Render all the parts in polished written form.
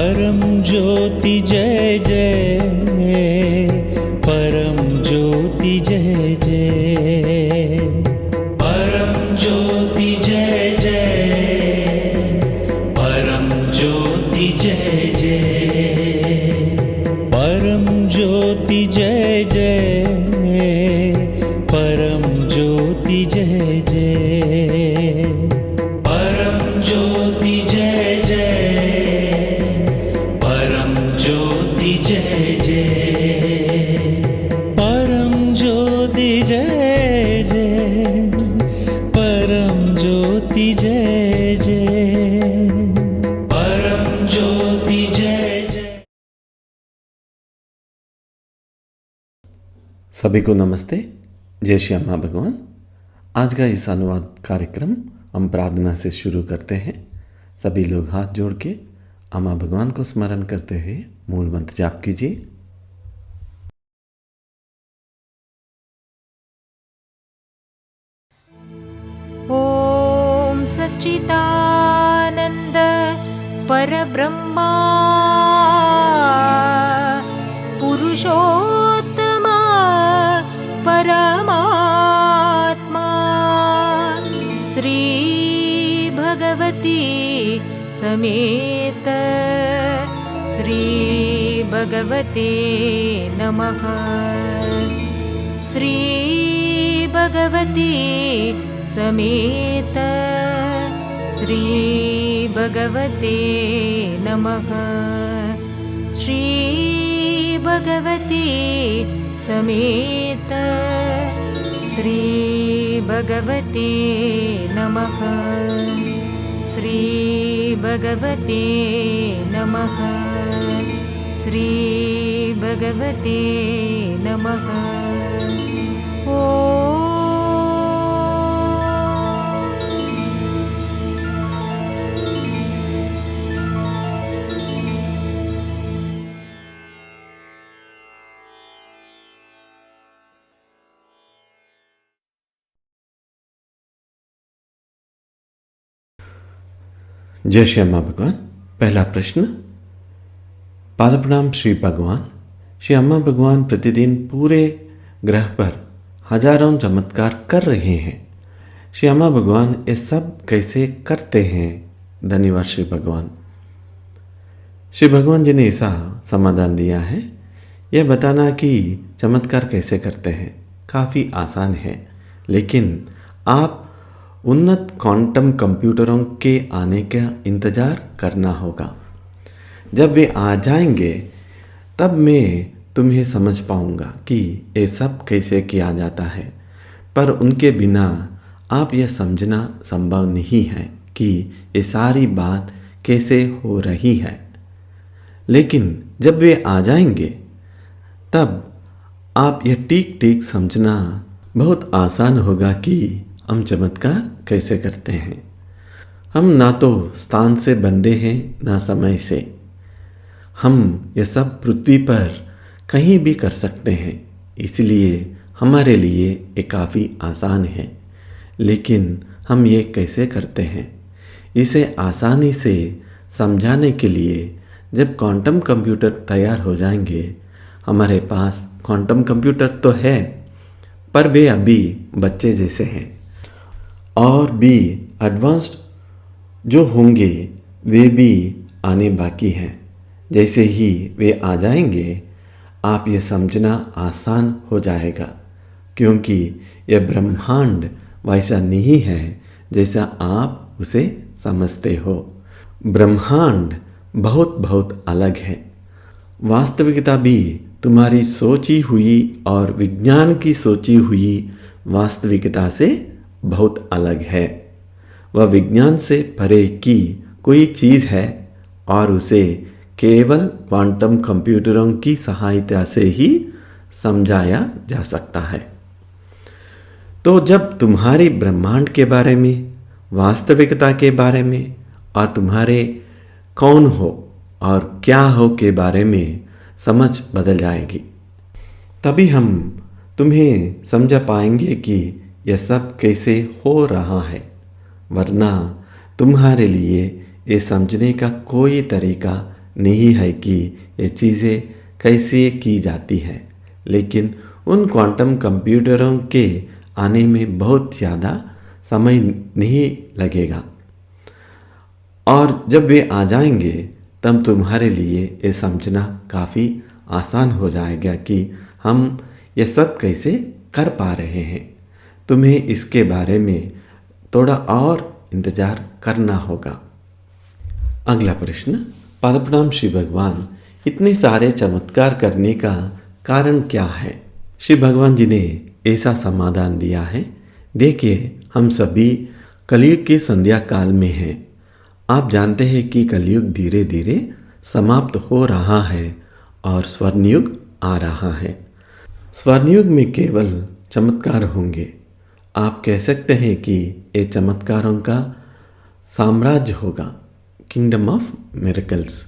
परम ज्योति जय जय, परम ज्योति जय जय, परम ज्योति जय जय, परम ज्योति जय जय, परम ज्योति जय जय, परम ज्योति जय जय, परम ज्योति जय जय, परम ज्योति जय जय, परम ज्योति जय जय, परम ज्योति जय जय, परम ज्योति जय जय। सभी को नमस्ते। जय श्री अम्मा भगवान। आज का इस अनुवाद कार्यक्रम हम प्रार्थना से शुरू करते हैं। सभी लोग हाथ जोड़ के अम्मा भगवान को स्मरण करते हुए मूल मंत्र जाप कीजिए। ओम सच्चिदानंद परब्रह्मा पुरुषोत्तम परमात्मा श्री भगवती समेत श्री भगवते नमः। श्री भगवती समेत श्री भगवते नमः। श्री भगवती समेत श्री भगवते नमः। श्री भगवते नमः। श्री भगवते नमः। ओम जय श्री अम्मा भगवान। पहला प्रश्न। पाद प्रणाम श्री भगवान। श्री अम्मा भगवान प्रतिदिन पूरे ग्रह पर हजारों चमत्कार कर रहे हैं। श्री अम्मा भगवान ये सब कैसे करते हैं? धन्यवाद श्री भगवान। श्री भगवान जी ने ऐसा समाधान दिया है, यह बताना कि चमत्कार कैसे करते हैं काफ़ी आसान है, लेकिन आप उन्नत क्वांटम कंप्यूटरों के आने का इंतज़ार करना होगा। जब वे आ जाएंगे तब मैं तुम्हें समझ पाऊंगा कि ये सब कैसे किया जाता है, पर उनके बिना आप यह समझना संभव नहीं है कि ये सारी बात कैसे हो रही है। लेकिन जब वे आ जाएंगे तब आप यह ठीक ठीक समझना बहुत आसान होगा कि हम चमत्कार कैसे करते हैं। हम ना तो स्थान से बंधे हैं ना समय से। हम यह सब पृथ्वी पर कहीं भी कर सकते हैं, इसलिए हमारे लिए ये काफ़ी आसान है। लेकिन हम ये कैसे करते हैं, इसे आसानी से समझाने के लिए जब क्वांटम कंप्यूटर तैयार हो जाएंगे, हमारे पास क्वांटम कंप्यूटर तो है पर वे अभी बच्चे जैसे हैं, और भी एडवांस्ड जो होंगे वे भी आने बाकी हैं। जैसे ही वे आ जाएंगे आप ये समझना आसान हो जाएगा, क्योंकि यह ब्रह्मांड वैसा नहीं है जैसा आप उसे समझते हो। ब्रह्मांड बहुत बहुत अलग है। वास्तविकता भी तुम्हारी सोची हुई और विज्ञान की सोची हुई वास्तविकता से बहुत अलग है। वह विज्ञान से परे की कोई चीज़ है और उसे केवल क्वांटम कंप्यूटरों की सहायता से ही समझाया जा सकता है। तो जब तुम्हारी ब्रह्मांड के बारे में, वास्तविकता के बारे में और तुम्हारे कौन हो और क्या हो के बारे में समझ बदल जाएगी, तभी हम तुम्हें समझा पाएंगे कि यह सब कैसे हो रहा है। वरना तुम्हारे लिए ये समझने का कोई तरीका नहीं है कि ये चीज़ें कैसे की जाती है, लेकिन उन क्वांटम कंप्यूटरों के आने में बहुत ज़्यादा समय नहीं लगेगा और जब वे आ जाएंगे तब तुम्हारे लिए ये समझना काफ़ी आसान हो जाएगा कि हम ये सब कैसे कर पा रहे हैं। तुम्हें इसके बारे में थोड़ा और इंतज़ार करना होगा। अगला प्रश्न, पादप्रणाम श्री भगवान, इतने सारे चमत्कार करने का कारण क्या है? श्री भगवान जी ने ऐसा समाधान दिया है। देखिए, हम सभी कलयुग के संध्या काल में हैं। आप जानते हैं कि कलयुग धीरे धीरे समाप्त हो रहा है और स्वर्णयुग आ रहा है। स्वर्णयुग में केवल चमत्कार होंगे। आप कह सकते हैं कि ये चमत्कारों का साम्राज्य होगा, किंगडम ऑफ मिरेकल्स।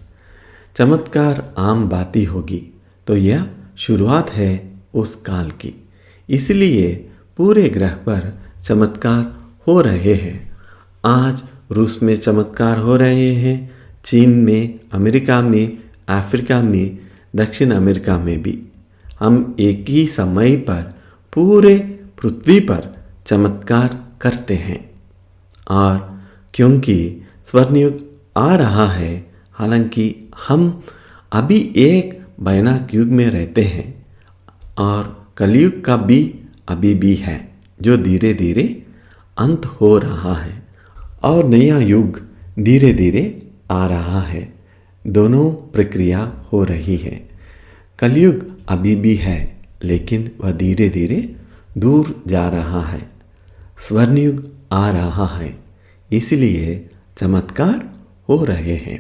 चमत्कार आम बात ही होगी, तो यह शुरुआत है उस काल की। इसलिए पूरे ग्रह पर चमत्कार हो रहे हैं। आज रूस में चमत्कार हो रहे हैं, चीन में, अमेरिका में, अफ्रीका में, दक्षिण अमेरिका में भी। हम एक ही समय पर पूरे पृथ्वी पर चमत्कार करते हैं। और क्योंकि स्वर्णयुग आ रहा है, हालांकि हम अभी एक भयानक युग में रहते हैं और कलयुग का भी अभी भी है, जो धीरे धीरे अंत हो रहा है और नया युग धीरे धीरे आ रहा है। दोनों प्रक्रिया हो रही है। कलयुग अभी भी है, लेकिन वह धीरे धीरे दूर जा रहा है। स्वर्णयुग आ रहा है, इसलिए चमत्कार हो रहे हैं।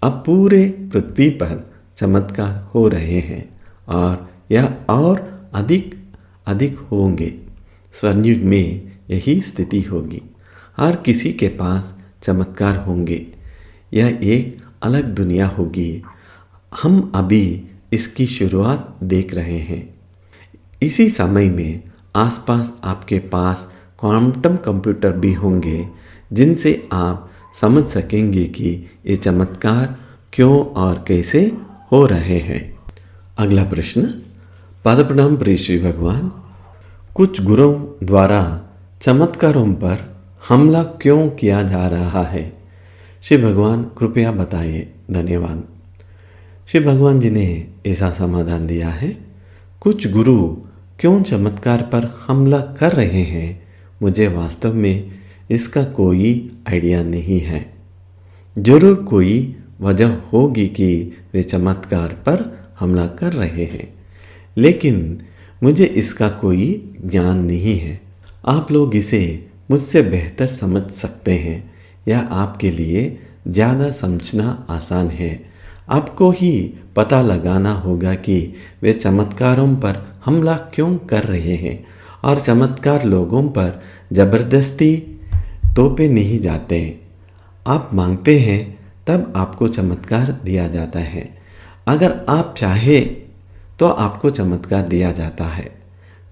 अब पूरे पृथ्वी पर चमत्कार हो रहे हैं और यह और अधिक अधिक होंगे। स्वर्णयुग में यही स्थिति होगी। हर किसी के पास चमत्कार होंगे। यह एक अलग दुनिया होगी। हम अभी इसकी शुरुआत देख रहे हैं। इसी समय में आसपास आपके पास क्वांटम कंप्यूटर भी होंगे, जिनसे आप समझ सकेंगे कि ये चमत्कार क्यों और कैसे हो रहे हैं। अगला प्रश्न, पादप्रणाम प्रिय श्री भगवान, कुछ गुरुओं द्वारा चमत्कारों पर हमला क्यों किया जा रहा है? श्री भगवान कृपया बताइए। धन्यवाद। श्री भगवान जी ने ऐसा समाधान दिया है। कुछ गुरु क्यों चमत्कार पर हमला कर रहे हैं, मुझे वास्तव में इसका कोई आइडिया नहीं है। जरूर कोई वजह होगी कि वे चमत्कार पर हमला कर रहे हैं, लेकिन मुझे इसका कोई ज्ञान नहीं है। आप लोग इसे मुझसे बेहतर समझ सकते हैं। यह आपके लिए ज़्यादा समझना आसान है। आपको ही पता लगाना होगा कि वे चमत्कारों पर हमला क्यों कर रहे हैं और चमत्कार लोगों पर ज़बरदस्ती तोपे नहीं जाते। आप मांगते हैं तब आपको चमत्कार दिया जाता है। अगर आप चाहे तो आपको चमत्कार दिया जाता है।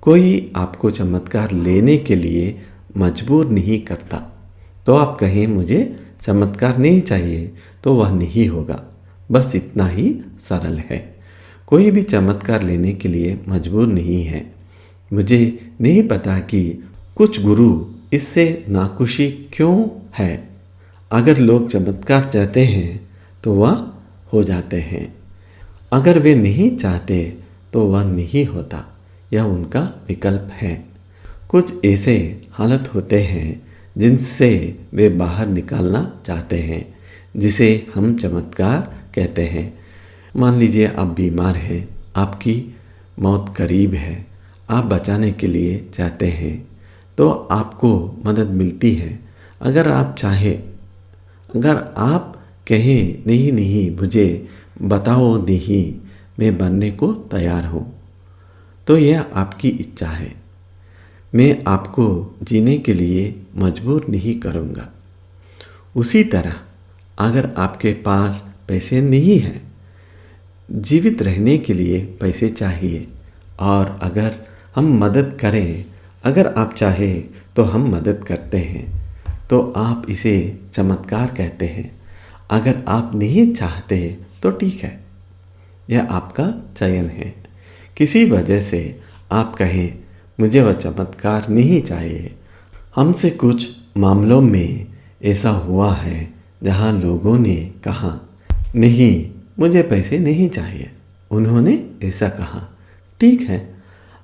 कोई आपको चमत्कार लेने के लिए मजबूर नहीं करता। तो आप कहें मुझे चमत्कार नहीं चाहिए तो वह नहीं होगा। बस इतना ही सरल है। कोई भी चमत्कार लेने के लिए मजबूर नहीं है। मुझे नहीं पता कि कुछ गुरु इससे नाखुशी क्यों है। अगर लोग चमत्कार चाहते हैं तो वह हो जाते हैं। अगर वे नहीं चाहते तो वह नहीं होता। यह उनका विकल्प है। कुछ ऐसे हालत होते हैं जिनसे वे बाहर निकालना चाहते हैं, जिसे हम चमत्कार कहते हैं। मान लीजिए आप बीमार हैं, आपकी मौत करीब है, आप बचाने के लिए चाहते हैं तो आपको मदद मिलती है। अगर आप चाहे, अगर आप कहें नहीं नहीं मुझे बताओ नहीं, मैं बनने को तैयार हूँ, तो यह आपकी इच्छा है। मैं आपको जीने के लिए मजबूर नहीं करूँगा। उसी तरह अगर आपके पास पैसे नहीं हैं, जीवित रहने के लिए पैसे चाहिए, और अगर हम मदद करें, अगर आप चाहें तो हम मदद करते हैं, तो आप इसे चमत्कार कहते हैं। अगर आप नहीं चाहते तो ठीक है, यह आपका चयन है। किसी वजह से आप कहें मुझे वह चमत्कार नहीं चाहिए। हमसे कुछ मामलों में ऐसा हुआ है जहां लोगों ने कहा नहीं मुझे पैसे नहीं चाहिए। उन्होंने ऐसा कहा, ठीक है,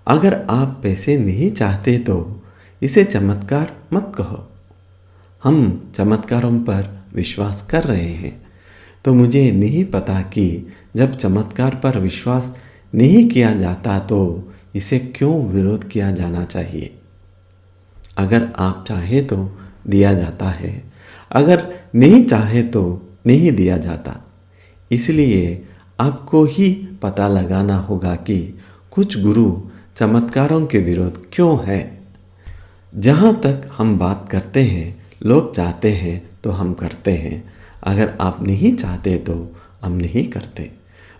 अगर आप पैसे नहीं चाहते तो इसे चमत्कार मत कहो। हम चमत्कारों पर विश्वास कर रहे हैं, तो मुझे नहीं पता कि जब चमत्कार पर विश्वास नहीं किया जाता तो इसे क्यों विरोध किया जाना चाहिए। अगर आप चाहे तो दिया जाता है, अगर नहीं चाहे तो नहीं दिया जाता। इसलिए आपको ही पता लगाना होगा कि कुछ गुरु चमत्कारों के विरोध क्यों है। जहाँ तक हम बात करते हैं, लोग चाहते हैं तो हम करते हैं, अगर आप नहीं चाहते तो हम नहीं करते।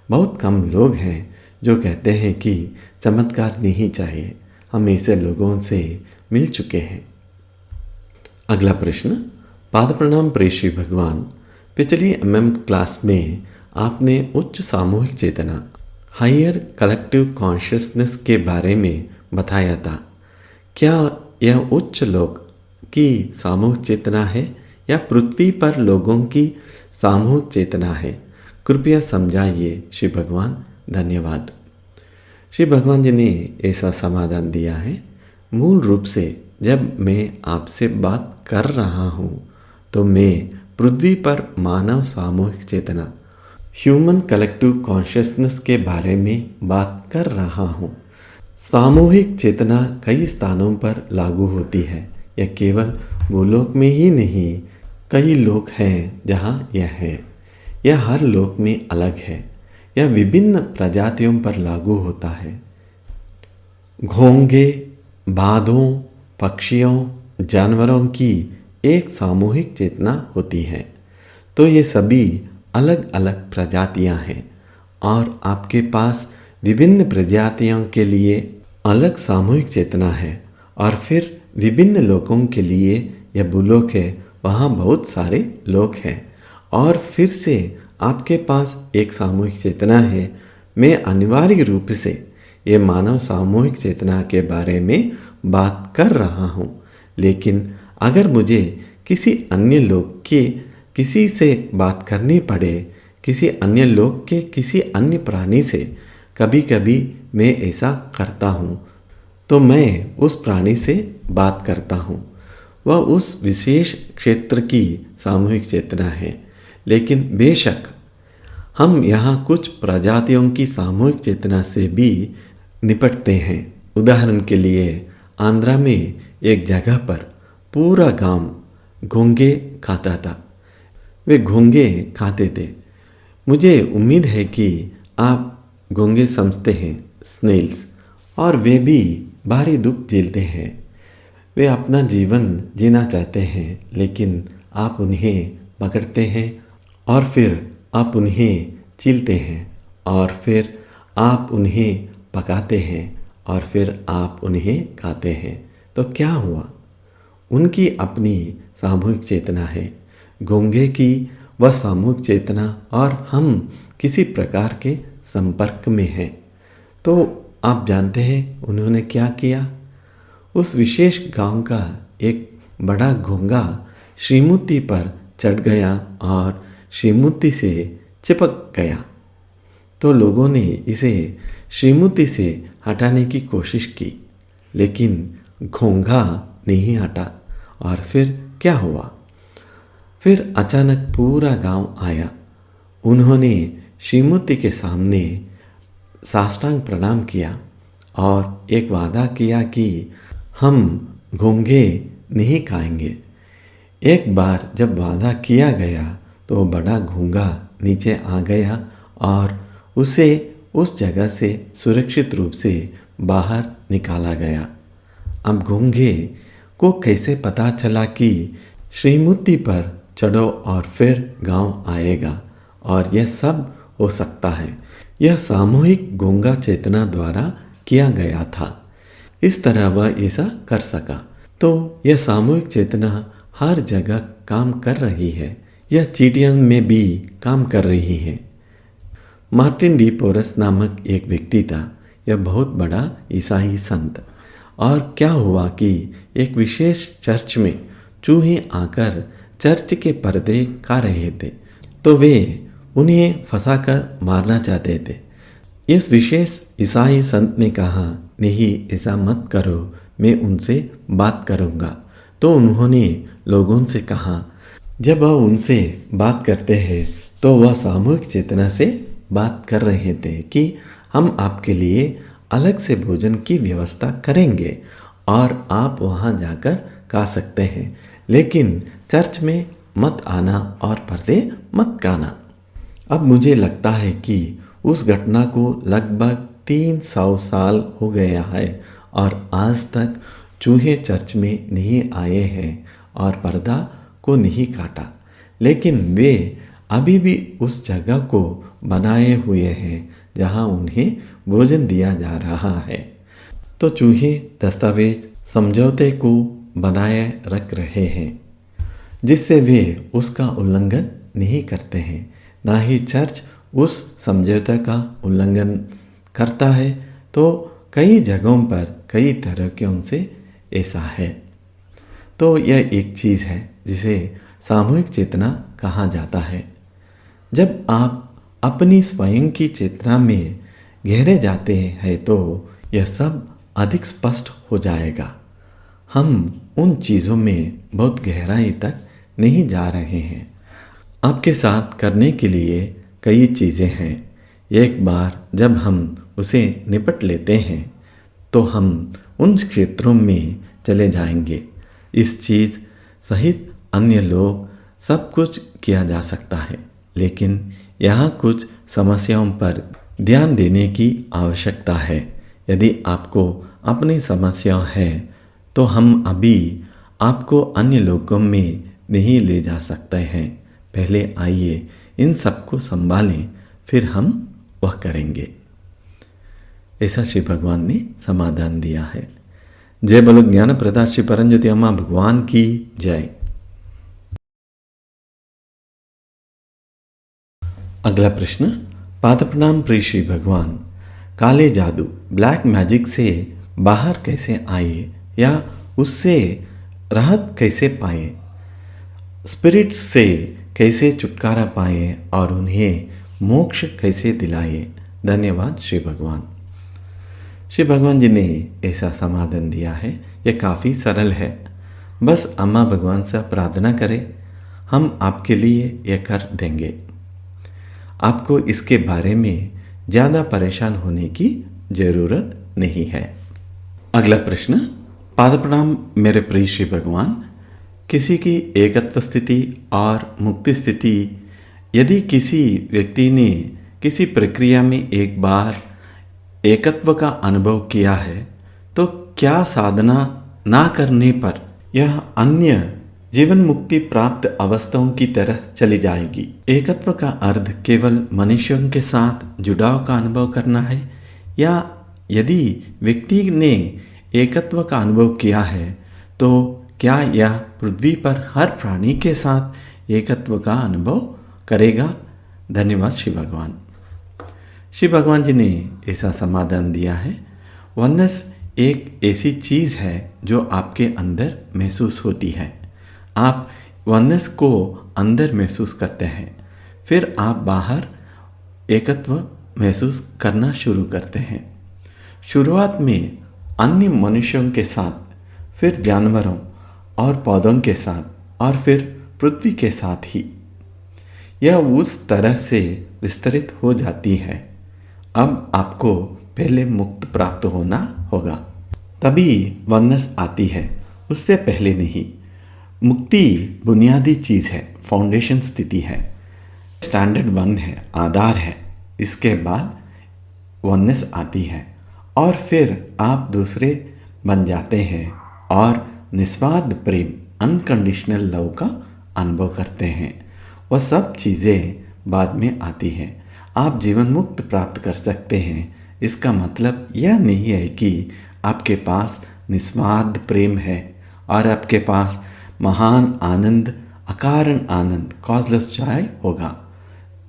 बहुत कम लोग हैं जो कहते हैं कि चमत्कार नहीं चाहिए। हम ऐसे लोगों से मिल चुके हैं। अगला प्रश्न, पाद प्रणाम प्रिय श्री भगवान। पिछली क्लास में आपने उच्च सामूहिक चेतना, हायर कलेक्टिव कॉन्शियसनेस के बारे में बताया था। क्या यह उच्च लोक की सामूहिक चेतना है या पृथ्वी पर लोगों की सामूहिक चेतना है? कृपया समझाइए श्री भगवान, धन्यवाद। श्री भगवान जी ने ऐसा समाधान दिया है, मूल रूप से जब मैं आपसे बात कर रहा हूँ तो मैं पृथ्वी पर मानव सामूहिक चेतना, ह्यूमन कलेक्टिव कॉन्शियसनेस के बारे में बात कर रहा हूँ। सामूहिक चेतना कई स्थानों पर लागू होती है। यह केवल भूलोक में ही नहीं, कई लोक हैं जहाँ यह है। यह हर लोक में अलग है। यह विभिन्न प्रजातियों पर लागू होता है। घोंघे, बादों, पक्षियों, जानवरों की एक सामूहिक चेतना होती है। तो ये सभी अलग अलग प्रजातियां हैं और आपके पास विभिन्न प्रजातियों के लिए अलग सामूहिक चेतना है। और फिर विभिन्न लोगों के लिए यह भूलोक है, वहाँ बहुत सारे लोग हैं। और फिर से आपके पास एक सामूहिक चेतना है। मैं अनिवार्य रूप से ये मानव सामूहिक चेतना के बारे में बात कर रहा हूँ। लेकिन अगर मुझे किसी अन्य लोग के किसी से बात करनी पड़े, किसी अन्य लोग के किसी अन्य प्राणी से, कभी कभी मैं ऐसा करता हूँ, तो मैं उस प्राणी से बात करता हूँ। वह उस विशेष क्षेत्र की सामूहिक चेतना है। लेकिन बेशक हम यहाँ कुछ प्रजातियों की सामूहिक चेतना से भी निपटते हैं। उदाहरण के लिए आंध्रा में एक जगह पर पूरा गांव घोंघे खाता था। वे घोंघे खाते थे। मुझे उम्मीद है कि आप घोंघे समझते हैं, स्नेल्स, और वे भी भारी दुख झेलते हैं। वे अपना जीवन जीना चाहते हैं, लेकिन आप उन्हें पकड़ते हैं और फिर आप उन्हें छीलते हैं और फिर आप उन्हें पकाते हैं और फिर आप उन्हें खाते हैं। तो क्या हुआ? उनकी अपनी सामूहिक चेतना है, घोंघे की वह सामूहिक चेतना, और हम किसी प्रकार के संपर्क में हैं। तो आप जानते हैं उन्होंने क्या किया? उस विशेष गांव का एक बड़ा घोंघा श्रीमूर्ति पर चढ़ गया और श्रीमूर्ति से चिपक गया। तो लोगों ने इसे श्रीमूर्ति से हटाने की कोशिश की, लेकिन घोंघा नहीं हटा। और फिर क्या हुआ? फिर अचानक पूरा गांव आया। उन्होंने श्रीमूर्ति के सामने साष्टांग प्रणाम किया और एक वादा किया कि हम घोंघे नहीं खाएंगे। एक बार जब वादा किया गया तो बड़ा घोंघा नीचे आ गया और उसे उस जगह से सुरक्षित रूप से बाहर निकाला गया। अब घोंघे को कैसे पता चला कि श्रीमूर्ति पर चढ़ो और फिर गांव आएगा? और यह सब हो सकता है, यह सामूहिक घोंघा चेतना द्वारा किया गया था। इस तरह वह ऐसा कर सका। तो यह सामूहिक चेतना हर जगह काम कर रही है। यह चीटियां में भी काम कर रही है। मार्टिन डी पोरस नामक एक व्यक्ति था। यह बहुत बड़ा ईसाई संत। और क्या हुआ कि एक विशेष चर्च में चूहे आकर चर्च के पर्दे खा रहे थे, तो वे उन्हें फंसाकर मारना चाहते थे। इस विशेष ईसाई संत ने कहा, नहीं ऐसा मत करो, मैं उनसे बात करूँगा। तो उन्होंने लोगों से कहा, जब वह उनसे बात करते हैं तो वह सामूहिक चेतना से बात कर रहे थे कि हम आपके लिए अलग से भोजन की व्यवस्था करेंगे और आप वहाँ जाकर खा सकते हैं, लेकिन चर्च में मत आना और पर्दे मत खाना। अब मुझे लगता है कि उस घटना को लगभग 300 साल हो गया है और आज तक चूहे चर्च में नहीं आए हैं और पर्दा को नहीं काटा, लेकिन वे अभी भी उस जगह को बनाए हुए हैं जहां उन्हें भोजन दिया जा रहा है। तो चूहे दस्तावेज समझौते को बनाए रख रहे हैं जिससे वे उसका उल्लंघन नहीं करते हैं, ना ही चर्च उस समझौते का उल्लंघन करता है। तो कई जगहों पर कई तरीकों से ऐसा है। तो यह एक चीज़ है जिसे सामूहिक चेतना कहा जाता है। जब आप अपनी स्वयं की चेतना में गहरे जाते हैं तो यह सब अधिक स्पष्ट हो जाएगा। हम उन चीज़ों में बहुत गहराई तक नहीं जा रहे हैं। आपके साथ करने के लिए कई चीज़ें हैं। एक बार जब हम उसे निपट लेते हैं तो हम उन क्षेत्रों में चले जाएंगे। इस चीज़ सहित अन्य लोग सब कुछ किया जा सकता है, लेकिन यहाँ कुछ समस्याओं पर ध्यान देने की आवश्यकता है। यदि आपको अपनी समस्या है तो हम अभी आपको अन्य लोगों में नहीं ले जा सकते हैं। पहले आइए इन सबको संभालें, फिर हम वह करेंगे। ऐसा श्री भगवान ने समाधान दिया है। जय बोलो ज्ञान प्रदा श्री परमज्योति अम्मा भगवान की जय। अगला प्रश्न, पादप्रणाम प्रिय श्री भगवान, काले जादू ब्लैक मैजिक से बाहर कैसे आए या उससे राहत कैसे पाए, स्पिरिट्स से कैसे छुटकारा पाए और उन्हें मोक्ष कैसे दिलाए। धन्यवाद श्री भगवान। श्री भगवान जी ने ऐसा समाधान दिया है। यह काफ़ी सरल है। बस अम्मा भगवान से प्रार्थना करें, हम आपके लिए यह कर देंगे। आपको इसके बारे में ज़्यादा परेशान होने की ज़रूरत नहीं है। अगला प्रश्न, पादप्रणाम मेरे प्रिय श्री भगवान, किसी की एकत्व स्थिति और मुक्ति स्थिति, यदि किसी व्यक्ति ने किसी प्रक्रिया में एक बार एकत्व का अनुभव किया है तो क्या साधना ना करने पर यह अन्य जीवन मुक्ति प्राप्त अवस्थाओं की तरह चली जाएगी? एकत्व का अर्थ केवल मनुष्यों के साथ जुड़ाव का अनुभव करना है, या यदि व्यक्ति ने एकत्व का अनुभव किया है तो क्या यह पृथ्वी पर हर प्राणी के साथ एकत्व का अनुभव करेगा? धन्यवाद श्री भगवान। श्री भगवान जी ने ऐसा समाधान दिया है। वननेस एक ऐसी चीज़ है जो आपके अंदर महसूस होती है। आप वननेस को अंदर महसूस करते हैं, फिर आप बाहर एकत्व महसूस करना शुरू करते हैं। शुरुआत में अन्य मनुष्यों के साथ, फिर जानवरों और पौधों के साथ और फिर पृथ्वी के साथ ही यह उस तरह से विस्तृत हो जाती है। अब आपको पहले मुक्त प्राप्त होना होगा, तभी वननेस आती है, उससे पहले नहीं। मुक्ति बुनियादी चीज़ है, फाउंडेशन स्थिति है, स्टैंडर्ड 1 है, आधार है। इसके बाद वननेस आती है और फिर आप दूसरे बन जाते हैं और निस्वार्थ प्रेम, अनकंडीशनल लव का अनुभव करते हैं। वह सब चीज़ें बाद में आती हैं। आप जीवन मुक्त प्राप्त कर सकते हैं। इसका मतलब यह नहीं है कि आपके पास निस्वार्थ प्रेम है और आपके पास महान आनंद अकारण आनंद कॉजलेस जॉय होगा।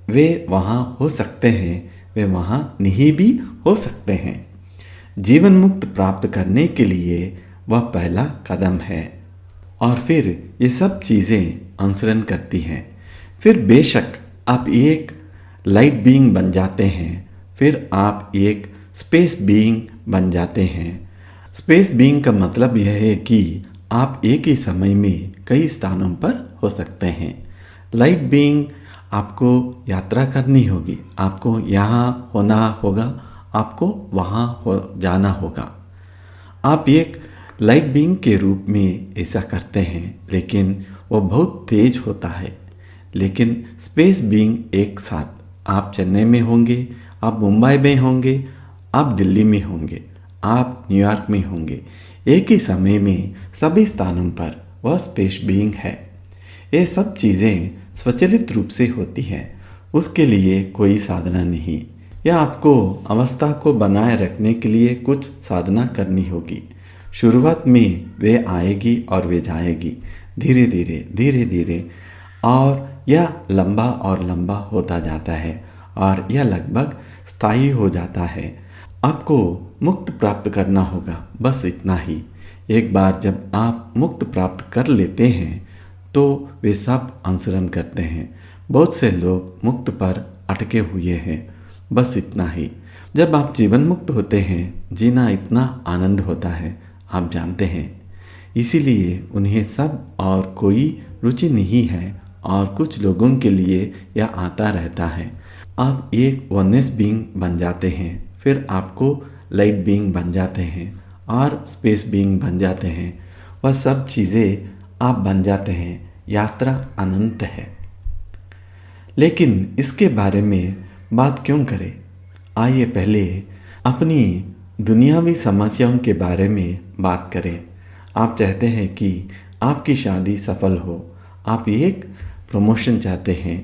वे वहाँ हो सकते हैं, वे वहाँ नहीं भी हो सकते हैं। जीवन मुक्त प्राप्त करने के लिए वह पहला कदम है और फिर ये सब चीज़ें अनुसरण करती हैं। फिर बेशक आप एक लाइट बीइंग बन जाते हैं, फिर आप एक स्पेस बीइंग बन जाते हैं। स्पेस बीइंग का मतलब यह है कि आप एक ही समय में कई स्थानों पर हो सकते हैं। लाइट बीइंग आपको यात्रा करनी होगी, आपको यहाँ होना होगा, आपको वहाँ हो जाना होगा। आप एक लाइट बीइंग के रूप में ऐसा करते हैं, लेकिन वो बहुत तेज होता है। लेकिन स्पेस बीइंग एक साथ, आप चेन्नई में होंगे, आप मुंबई में होंगे, आप दिल्ली में होंगे, आप न्यूयॉर्क में होंगे, एक ही समय में सभी स्थानों पर वह स्पेस बीइंग है। ये सब चीज़ें स्वचालित रूप से होती हैं, उसके लिए कोई साधना नहीं, या आपको अवस्था को बनाए रखने के लिए कुछ साधना करनी होगी। शुरुआत में वे आएगी और वे जाएगी, धीरे धीरे धीरे धीरे, और यह लंबा और लंबा होता जाता है और यह लगभग स्थायी हो जाता है। आपको मुक्त प्राप्त करना होगा, बस इतना ही। एक बार जब आप मुक्त प्राप्त कर लेते हैं तो वे सब अनुसरण करते हैं। बहुत से लोग मुक्त पर अटके हुए हैं, बस इतना ही। जब आप जीवन मुक्त होते हैं, जीना इतना आनंद होता है, आप जानते हैं। इसीलिए उन्हें सब और कोई रुचि नहीं है और कुछ लोगों के लिए यह आता रहता है। आप एक वननेस बीइंग बन जाते हैं, फिर आपको लाइट बीइंग बन जाते हैं और स्पेस बीइंग बन जाते हैं। वह सब चीज़ें आप बन जाते हैं। यात्रा अनंत है। लेकिन इसके बारे में बात क्यों करें? आइए पहले अपनी दुनियावी समस्याओं के बारे में बात करें। आप चाहते हैं कि आपकी शादी सफल हो, आप एक प्रमोशन चाहते हैं,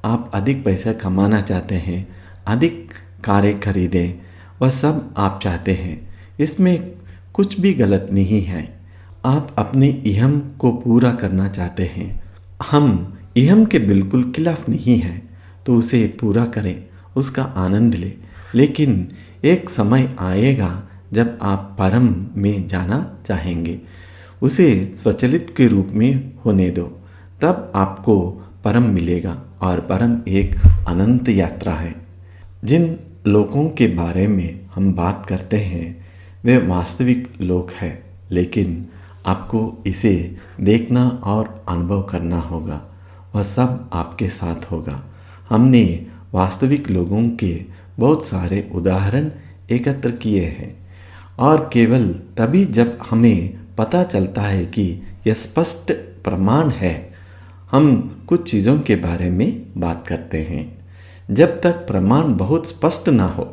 आप अधिक पैसा कमाना चाहते हैं, अधिक कारें खरीदें, वह सब आप चाहते हैं। इसमें कुछ भी गलत नहीं है। आप अपने इहम को पूरा करना चाहते हैं। हम इहम के बिल्कुल खिलाफ नहीं हैं, तो उसे पूरा करें, उसका आनंद लें। लेकिन एक समय आएगा जब आप परम में जाना चाहेंगे। उसे स्वचालित के रूप में होने दो, तब आपको परम मिलेगा और परम एक अनंत यात्रा है। जिन लोगों के बारे में हम बात करते हैं वे वास्तविक लोग हैं, लेकिन आपको इसे देखना और अनुभव करना होगा। वह सब आपके साथ होगा। हमने वास्तविक लोगों के बहुत सारे उदाहरण एकत्र किए हैं और केवल तभी जब हमें पता चलता है कि यह स्पष्ट प्रमाण है, हम कुछ चीज़ों के बारे में बात करते हैं। जब तक प्रमाण बहुत स्पष्ट ना हो,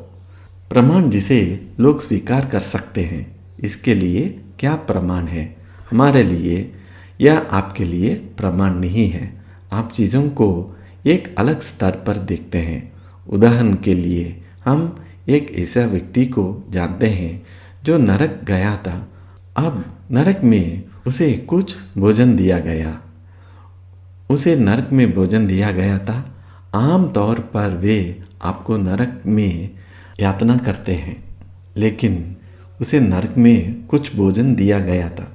प्रमाण जिसे लोग स्वीकार कर सकते हैं, इसके लिए क्या प्रमाण है? हमारे लिए या आपके लिए प्रमाण नहीं है। आप चीज़ों को एक अलग स्तर पर देखते हैं। उदाहरण के लिए हम एक ऐसा व्यक्ति को जानते हैं जो नरक गया था। अब नरक में उसे कुछ भोजन दिया गया। उसे नरक में भोजन दिया गया था। आम तौर पर वे आपको नरक में यातना करते हैं, लेकिन उसे नरक में कुछ भोजन दिया गया था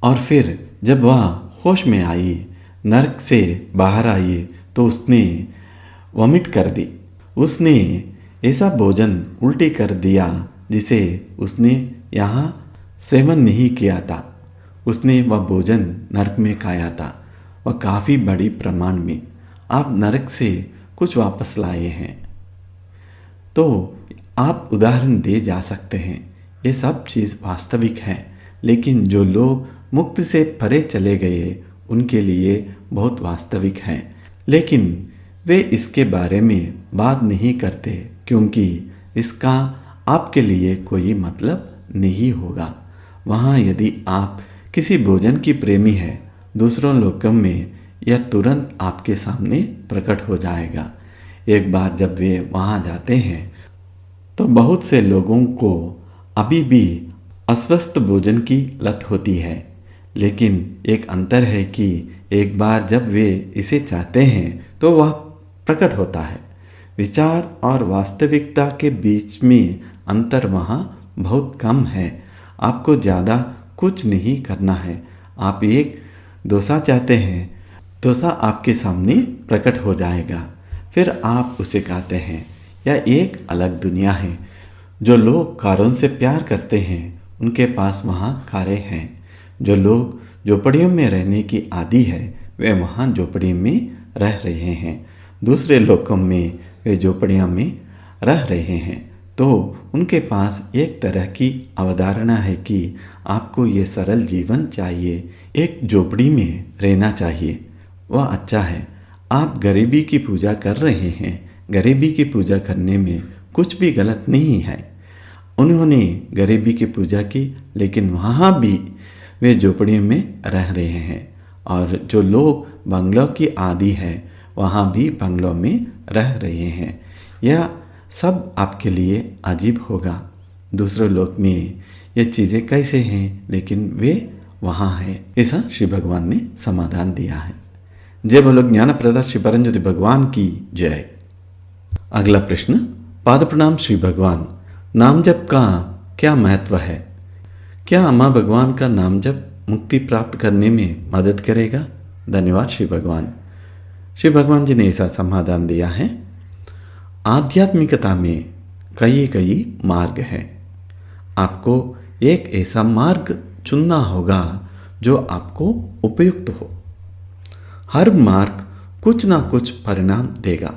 और फिर जब वह होश में आई, नरक से बाहर आई, तो उसने वॉमिट कर दी। उसने ऐसा भोजन उल्टी कर दिया जिसे उसने यहाँ सेवन नहीं किया था। उसने वह भोजन नरक में खाया था। वह काफ़ी बड़ी प्रमाण में आप नरक से कुछ वापस लाए हैं। तो आप उदाहरण दे जा सकते हैं। ये सब चीज़ वास्तविक है, लेकिन जो लोग मुक्ति से परे चले गए उनके लिए बहुत वास्तविक है, लेकिन वे इसके बारे में बात नहीं करते क्योंकि इसका आपके लिए कोई मतलब नहीं होगा। वहाँ यदि आप किसी भोजन की प्रेमी हैं, दूसरों लोगों में यह तुरंत आपके सामने प्रकट हो जाएगा। एक बार जब वे वहाँ जाते हैं तो बहुत से लोगों को अभी भी अस्वस्थ भोजन की लत होती है, लेकिन एक अंतर है कि एक बार जब वे इसे चाहते हैं तो वह प्रकट होता है। विचार और वास्तविकता के बीच में अंतर वहाँ बहुत कम है। आपको ज़्यादा कुछ नहीं करना है। आप एक डोसा चाहते हैं, डोसा आपके सामने प्रकट हो जाएगा, फिर आप उसे खाते हैं। यह एक अलग दुनिया है। जो लोग कारों से प्यार करते हैं उनके पास वहाँ कारें हैं। जो लोग झोपड़ियों में रहने की आदी है वे वहाँ झोपड़ी में रह रहे हैं। दूसरे लोकों में वे झोपड़ियों में रह रहे हैं। तो उनके पास एक तरह की अवधारणा है कि आपको ये सरल जीवन चाहिए, एक झोपड़ी में रहना चाहिए। वह अच्छा है। आप गरीबी की पूजा कर रहे हैं। गरीबी की पूजा करने में कुछ भी गलत नहीं है। उन्होंने गरीबी की पूजा की, लेकिन वहाँ भी वे झोपड़ी में रह रहे हैं। और जो लोग बंगलों की आदी है वहाँ भी बंगलों में रह रहे हैं। यह सब आपके लिए अजीब होगा। दूसरे लोक में ये चीज़ें कैसे हैं, लेकिन वे वहाँ हैं। ऐसा श्री भगवान ने समाधान दिया है। जय बोलो ज्ञानप्रदा श्री परमज्योति भगवान की जय। अगला प्रश्न, पाद प्रणाम श्री भगवान। नाम जप का क्या महत्व है? क्या अम्मा भगवान का नाम जप मुक्ति प्राप्त करने में मदद करेगा? धन्यवाद श्री भगवान। श्री भगवान जी ने ऐसा समाधान दिया है। आध्यात्मिकता में कई मार्ग हैं। आपको एक ऐसा मार्ग चुनना होगा जो आपको उपयुक्त हो। हर मार्ग कुछ ना कुछ परिणाम देगा,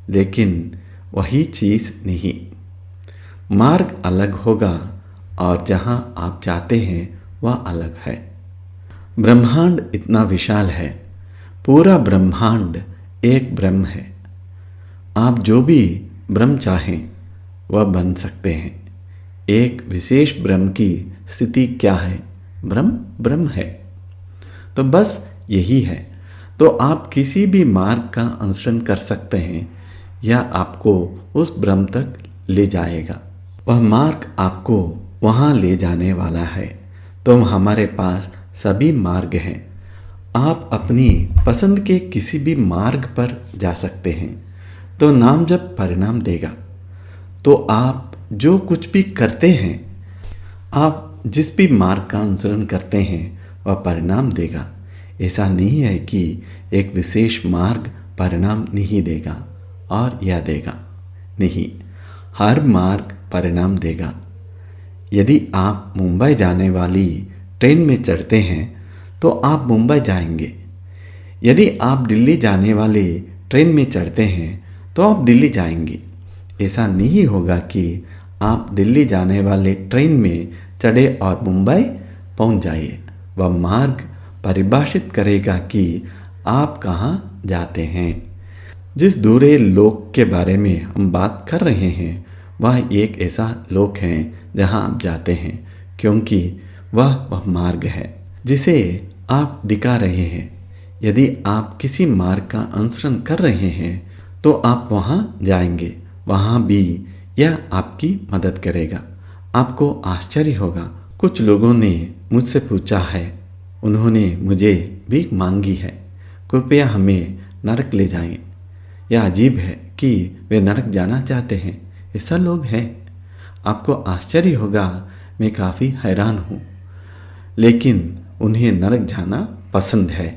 लेकिन वही चीज़ नहीं। मार्ग अलग होगा और जहाँ आप जाते हैं वह अलग है। ब्रह्मांड इतना विशाल है। पूरा ब्रह्मांड एक ब्रह्म है। आप जो भी ब्रह्म चाहें वह बन सकते हैं। एक विशेष ब्रह्म की स्थिति क्या है? ब्रह्म है। तो बस यही है। तो आप किसी भी मार्ग का अनुसरण कर सकते हैं। यह आपको उस ब्रह्म तक ले जाएगा। वह मार्ग आपको वहाँ ले जाने वाला है। तो हमारे पास सभी मार्ग हैं। आप अपनी पसंद के किसी भी मार्ग पर जा सकते हैं। तो नाम जब परिणाम देगा। तो आप जो कुछ भी करते हैं, आप जिस भी मार्ग का अनुसरण करते हैं वह परिणाम देगा। ऐसा नहीं है कि एक विशेष मार्ग परिणाम नहीं देगा और यह देगा। नहीं, हर मार्ग परिणाम देगा। यदि आप मुंबई जाने वाली ट्रेन में चढ़ते हैं तो आप मुंबई जाएंगे। यदि आप दिल्ली जाने वाले ट्रेन में चढ़ते हैं तो आप दिल्ली जाएंगे। ऐसा नहीं होगा कि आप दिल्ली जाने वाले ट्रेन में चढ़े और मुंबई पहुंच जाइए। वह मार्ग परिभाषित करेगा कि आप कहाँ जाते हैं। जिस दूसरे लोक के बारे में हम बात कर रहे हैं वह एक ऐसा लोक है जहाँ आप जाते हैं, क्योंकि वह मार्ग है जिसे आप दिखा रहे हैं। यदि आप किसी मार्ग का अनुसरण कर रहे हैं तो आप वहाँ जाएंगे। वहाँ भी यह आपकी मदद करेगा। आपको आश्चर्य होगा। कुछ लोगों ने मुझसे पूछा है, उन्होंने मुझे भीख मांगी है, कृपया हमें नरक ले जाएं। यह अजीब है कि वे नरक जाना चाहते हैं। ऐसा लोग हैं। आपको आश्चर्य होगा। मैं काफ़ी हैरान हूँ, लेकिन उन्हें नरक जाना पसंद है।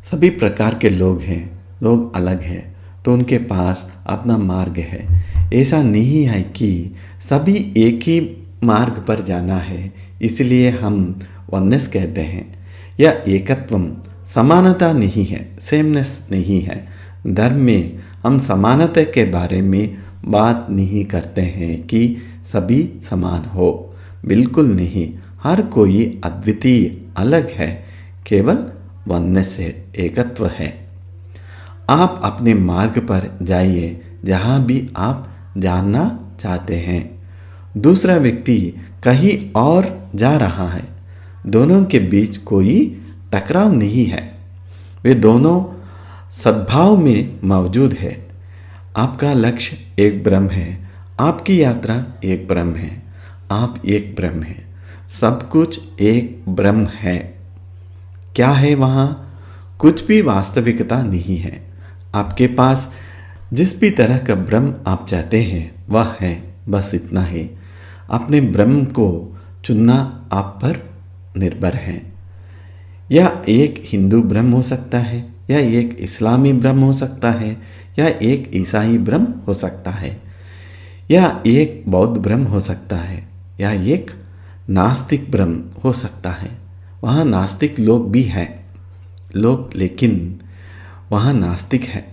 सभी प्रकार के लोग हैं। लोग अलग हैं, तो उनके पास अपना मार्ग है। ऐसा नहीं है कि सभी एक ही मार्ग पर जाना है, इसलिए हम वननेस कहते हैं। यह एकत्वम समानता नहीं है, सेमनेस नहीं है। धर्म में हम समानता के बारे में बात नहीं करते हैं कि सभी समान हो। बिल्कुल नहीं। हर कोई अद्वितीय अलग है। केवल वननेस है, एकत्व है। आप अपने मार्ग पर जाइए जहाँ भी आप जानना चाहते हैं। दूसरा व्यक्ति कहीं और जा रहा है। दोनों के बीच कोई टकराव नहीं है। वे दोनों सद्भाव में मौजूद है। आपका लक्ष्य एक ब्रह्म है। आपकी यात्रा एक ब्रह्म है। आप एक ब्रह्म है। सब कुछ एक ब्रह्म है। क्या है वहाँ? कुछ भी वास्तविकता नहीं है। आपके पास जिस भी तरह का ब्रह्म आप चाहते हैं वह है, बस इतना ही। अपने ब्रह्म को चुनना आप पर निर्भर है। या एक हिंदू ब्रह्म हो सकता है, या एक इस्लामी ब्रह्म हो सकता है, या एक ईसाई ब्रह्म हो सकता है, या एक बौद्ध ब्रह्म हो सकता है, या एक नास्तिक ब्रह्म हो सकता है। वहाँ नास्तिक लोग भी हैं लोग, लेकिन वहाँ नास्तिक है।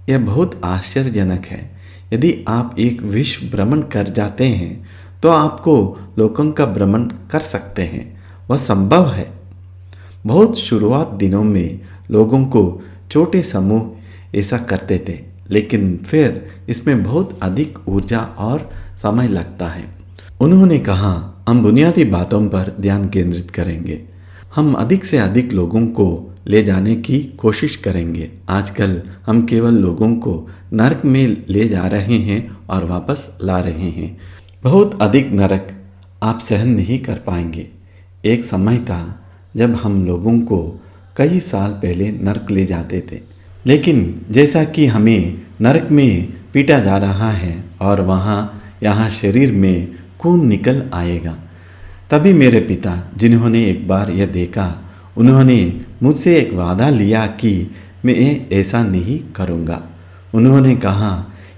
यह बहुत आश्चर्यजनक है। यदि आप एक विश्व भ्रमण कर जाते हैं तो आपको लोकों का भ्रमण कर सकते हैं, वह संभव है। बहुत शुरुआत दिनों में लोगों को छोटे समूह ऐसा करते थे, लेकिन फिर इसमें बहुत अधिक ऊर्जा और समय लगता है। उन्होंने कहा, हम बुनियादी बातों पर ध्यान केंद्रित करेंगे। हम अधिक से अधिक लोगों को ले जाने की कोशिश करेंगे। आजकल हम केवल लोगों को नरक में ले जा रहे हैं और वापस ला रहे हैं। बहुत अधिक नरक आप सहन नहीं कर पाएंगे। एक समय था जब हम लोगों को कई साल पहले नरक ले जाते थे, लेकिन जैसा कि हमें नरक में पीटा जा रहा है और यहाँ शरीर में खून निकल आएगा। तभी मेरे पिता, जिन्होंने एक बार यह देखा, उन्होंने मुझसे एक वादा लिया कि मैं ऐसा नहीं करूँगा। उन्होंने कहा,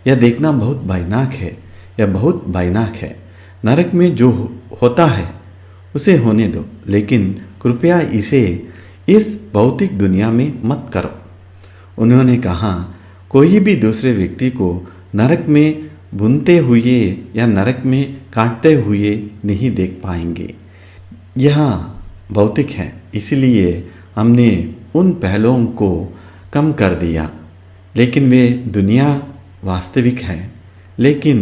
यह देखना बहुत भयानक है, यह बहुत भयानक है। नरक में जो होता है उसे होने दो, लेकिन कृपया इसे इस भौतिक दुनिया में मत करो। उन्होंने कहा, कोई भी दूसरे व्यक्ति को नरक में भूनते हुए या नरक में काटते हुए नहीं देख पाएंगे। यह भौतिक है, इसलिए हमने उन पहलुओं को कम कर दिया, लेकिन वे दुनिया वास्तविक है। लेकिन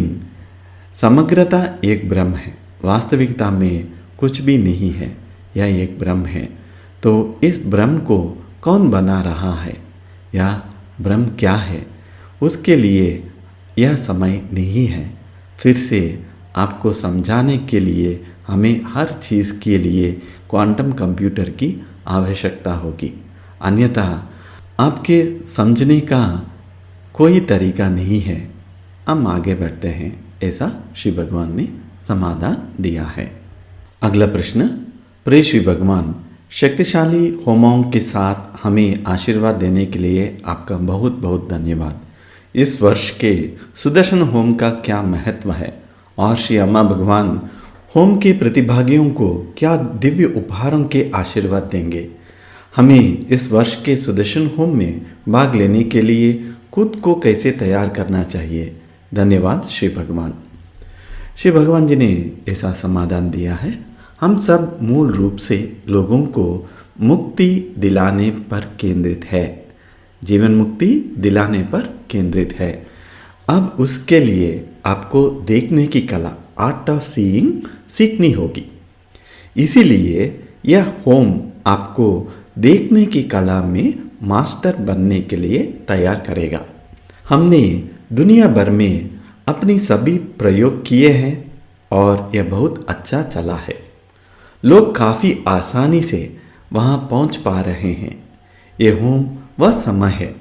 समग्रता एक भ्रम है। वास्तविकता में कुछ भी नहीं है, यह एक भ्रम है। तो इस भ्रम को कौन बना रहा है, या भ्रम क्या है, उसके लिए यह समय नहीं है। फिर से आपको समझाने के लिए हमें हर चीज़ के लिए क्वांटम कंप्यूटर की आवश्यकता होगी, अन्यथा आपके समझने का कोई तरीका नहीं है। हम आगे बढ़ते हैं, ऐसा श्री भगवान ने समाधान दिया है। अगला प्रश्न, प्रिय श्री भगवान, शक्तिशाली होमों के साथ हमें आशीर्वाद देने के लिए आपका बहुत बहुत धन्यवाद। इस वर्ष के सुदर्शन होम का क्या महत्व है, और श्री अम्मा भगवान होम के प्रतिभागियों को क्या दिव्य उपहारों के आशीर्वाद देंगे। हमें इस वर्ष के सुदर्शन होम में भाग लेने के लिए खुद को कैसे तैयार करना चाहिए। धन्यवाद श्री भगवान। श्री भगवान जी ने ऐसा समाधान दिया है, हम सब मूल रूप से लोगों को मुक्ति दिलाने पर केंद्रित है, जीवन मुक्ति दिलाने पर केंद्रित है। अब उसके लिए आपको देखने की कला, आर्ट ऑफ सीइंग, सीखनी होगी। इसीलिए यह होम आपको देखने की कला में मास्टर बनने के लिए तैयार करेगा। हमने दुनिया भर में अपनी सभी प्रयोग किए हैं और यह बहुत अच्छा चला है। लोग काफ़ी आसानी से वहाँ पहुँच पा रहे हैं। यह होम वह समय है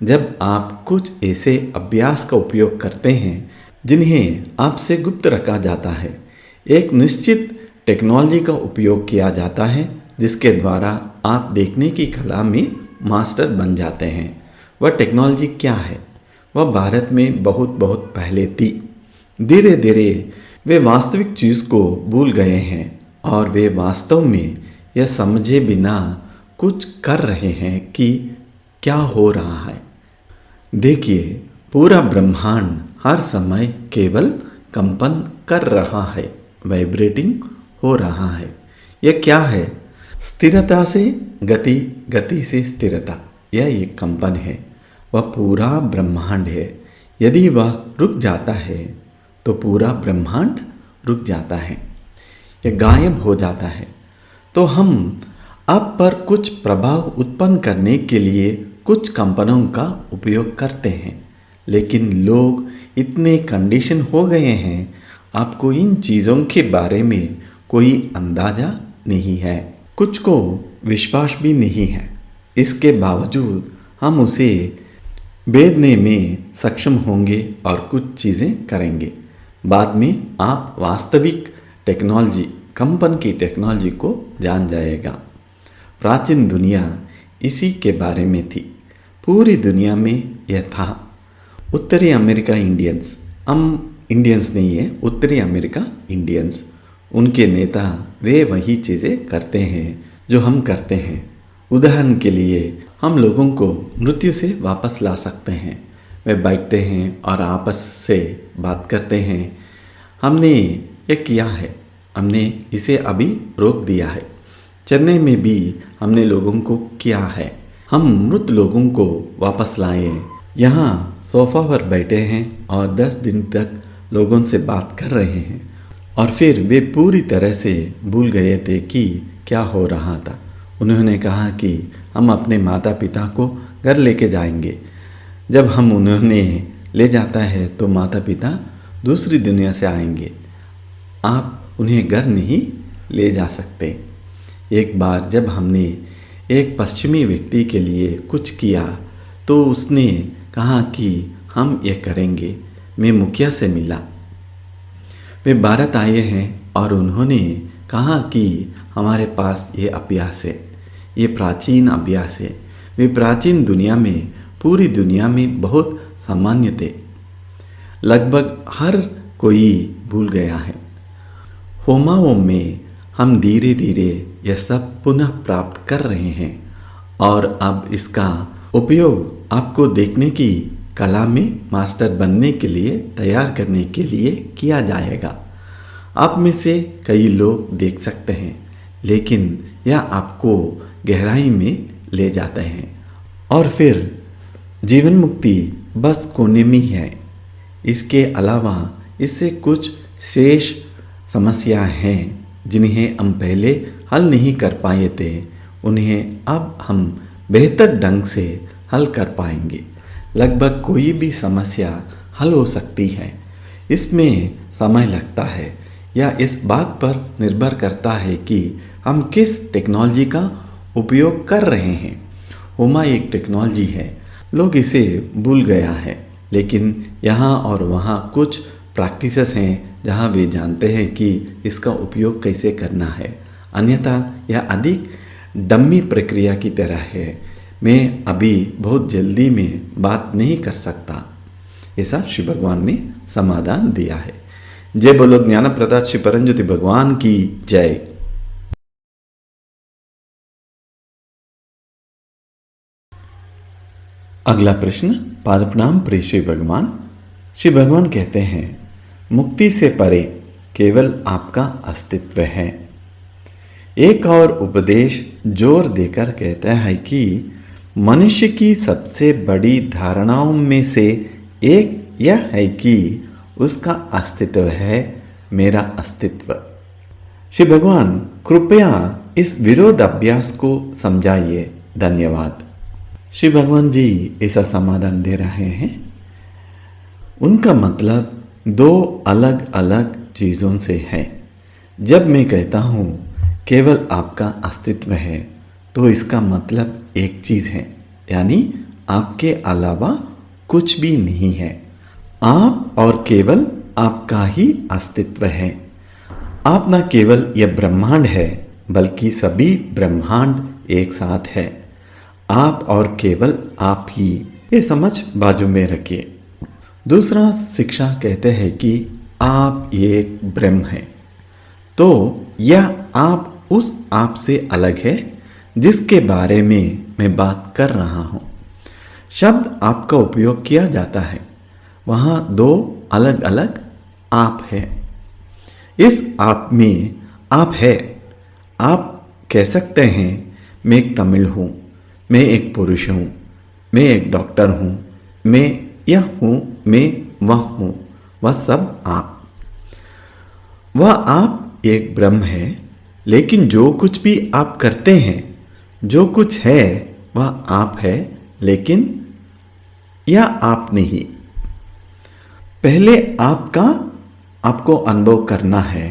जब आप कुछ ऐसे अभ्यास का उपयोग करते हैं जिन्हें आपसे गुप्त रखा जाता है। एक निश्चित टेक्नोलॉजी का उपयोग किया जाता है जिसके द्वारा आप देखने की कला में मास्टर बन जाते हैं। वह टेक्नोलॉजी क्या है? वह भारत में बहुत बहुत पहले थी। धीरे धीरे वे वास्तविक चीज़ को भूल गए हैं और वे वास्तव में यह समझे बिना कुछ कर रहे हैं कि क्या हो रहा है। देखिए, पूरा ब्रह्मांड हर समय केवल कंपन कर रहा है, वाइब्रेटिंग हो रहा है। यह क्या है? स्थिरता से गति, गति से स्थिरता, यह एक कंपन है। वह पूरा ब्रह्मांड है। यदि वह रुक जाता है तो पूरा ब्रह्मांड रुक जाता है, यह गायब हो जाता है। तो हम आप पर कुछ प्रभाव उत्पन्न करने के लिए कुछ कंपनों का उपयोग करते हैं, लेकिन लोग इतने कंडीशन हो गए हैं, आपको इन चीज़ों के बारे में कोई अंदाज़ा नहीं है। कुछ को विश्वास भी नहीं है, इसके बावजूद हम उसे बेचने में सक्षम होंगे और कुछ चीज़ें करेंगे। बाद में आप वास्तविक टेक्नोलॉजी, कंपन की टेक्नोलॉजी को जान जाएगा। प्राचीन दुनिया इसी के बारे में थी। पूरी दुनिया में यह था। उत्तरी अमेरिका इंडियंस, हम इंडियंस नहीं है, उत्तरी अमेरिका इंडियंस, उनके नेता वे वही चीज़ें करते हैं जो हम करते हैं। उदाहरण के लिए हम लोगों को मृत्यु से वापस ला सकते हैं। वे बैठते हैं और आपस से बात करते हैं। हमने ये किया है, हमने इसे अभी रोक दिया है। चेन्नई में भी हमने लोगों को किया है। हम मृत लोगों को वापस लाए। यहाँ सोफा पर बैठे हैं और 10 दिन तक लोगों से बात कर रहे हैं और फिर वे पूरी तरह से भूल गए थे कि क्या हो रहा था। उन्होंने कहा कि हम अपने माता पिता को घर लेके जाएंगे। जब हम उन्हें ले जाता है तो माता पिता दूसरी दुनिया से आएंगे। आप उन्हें घर नहीं ले जा सकते। एक बार जब हमने एक पश्चिमी व्यक्ति के लिए कुछ किया तो उसने कहा कि हम ये करेंगे। मैं मुखिया से मिला। वे भारत आए हैं और उन्होंने कहा कि हमारे पास ये अभ्यास है, ये प्राचीन अभ्यास है। वे प्राचीन दुनिया में, पूरी दुनिया में बहुत सामान्य थे। लगभग हर कोई भूल गया है। होमाओं में हम धीरे धीरे यह सब पुनः प्राप्त कर रहे हैं और अब इसका उपयोग आपको देखने की कला में मास्टर बनने के लिए तैयार करने के लिए किया जाएगा। आप में से कई लोग देख सकते हैं, लेकिन यह आपको गहराई में ले जाते हैं और फिर जीवन मुक्ति बस कोने में ही है। इसके अलावा इससे कुछ शेष समस्याएं हैं जिन्हें हम पहले हल नहीं कर पाए थे, उन्हें अब हम बेहतर ढंग से हल कर पाएंगे। लगभग कोई भी समस्या हल हो सकती है। इसमें समय लगता है या इस बात पर निर्भर करता है कि हम किस टेक्नोलॉजी का उपयोग कर रहे हैं। होमा एक टेक्नोलॉजी है, लोग इसे भूल गया है, लेकिन यहाँ और वहाँ कुछ प्रैक्टिसेस हैं जहाँ वे जानते हैं कि इसका उपयोग कैसे करना है। अन्यथा यह अधिक डम्मी प्रक्रिया की तरह है। मैं अभी बहुत जल्दी में बात नहीं कर सकता। ऐसा श्री भगवान ने समाधान दिया है। जय बोलो ज्ञान प्रदाता श्री परमज्योति भगवान की जय। अगला प्रश्न पाद प्रणाम प्रिय श्री भगवान। श्री भगवान कहते हैं, मुक्ति से परे केवल आपका अस्तित्व है। एक और उपदेश जोर देकर कहता है कि मनुष्य की सबसे बड़ी धारणाओं में से एक यह है कि उसका अस्तित्व है मेरा अस्तित्व। श्री भगवान कृपया इस विरोध अभ्यास को समझाइए। धन्यवाद। श्री भगवान जी ऐसा समाधान दे रहे हैं। उनका मतलब दो अलग अलग चीज़ों से है। जब मैं कहता हूँ केवल आपका अस्तित्व है तो इसका मतलब एक चीज़ है, यानी आपके अलावा कुछ भी नहीं है। आप और केवल आपका ही अस्तित्व है। आप न केवल यह ब्रह्मांड है बल्कि सभी ब्रह्मांड एक साथ है। आप और केवल आप ही, ये समझ बाजू में रखिए। दूसरा शिक्षा कहते हैं कि आप एक ब्रह्म है, तो यह आप उस आप से अलग है जिसके बारे में मैं बात कर रहा हूँ। शब्द आपका उपयोग किया जाता है, वहाँ दो अलग अलग आप है। इस आप में आप है। आप कह सकते हैं मैं एक तमिल हूँ, मैं एक पुरुष हूँ, मैं एक डॉक्टर हूँ, मैं यह हूँ, मैं वह हूँ, वह सब आप। वह आप एक ब्रह्म है, लेकिन जो कुछ भी आप करते हैं, जो कुछ है वह आप है, लेकिन यह आप नहीं। पहले आपको अनुभव करना है,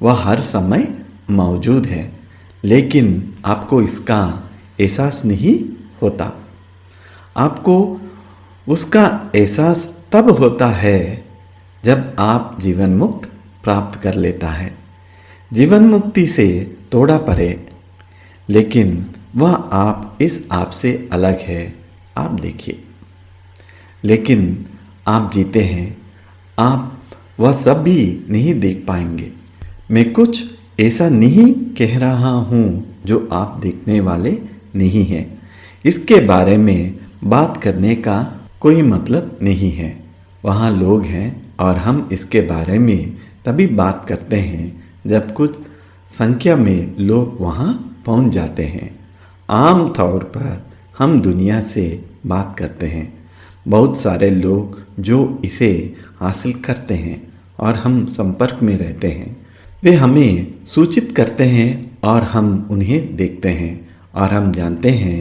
वह हर समय मौजूद है, लेकिन आपको इसका एहसास नहीं होता। आपको उसका एहसास तब होता है जब आप जीवन मुक्त प्राप्त कर लेता है। जीवन मुक्ति से थोड़ा परे, लेकिन वह आप इस आप से अलग है, आप देखिए। लेकिन आप जीते हैं, आप वह सब भी नहीं देख पाएंगे। मैं कुछ ऐसा नहीं कह रहा हूँ जो आप देखने वाले नहीं हैं। इसके बारे में बात करने का कोई मतलब नहीं है। वहाँ लोग हैं और हम इसके बारे में तभी बात करते हैं जब कुछ संख्या में लोग वहाँ पहुँच जाते हैं। आम तौर पर हम दुनिया से बात करते हैं। बहुत सारे लोग जो इसे हासिल करते हैं और हम संपर्क में रहते हैं, वे हमें सूचित करते हैं और हम उन्हें देखते हैं और हम जानते हैं।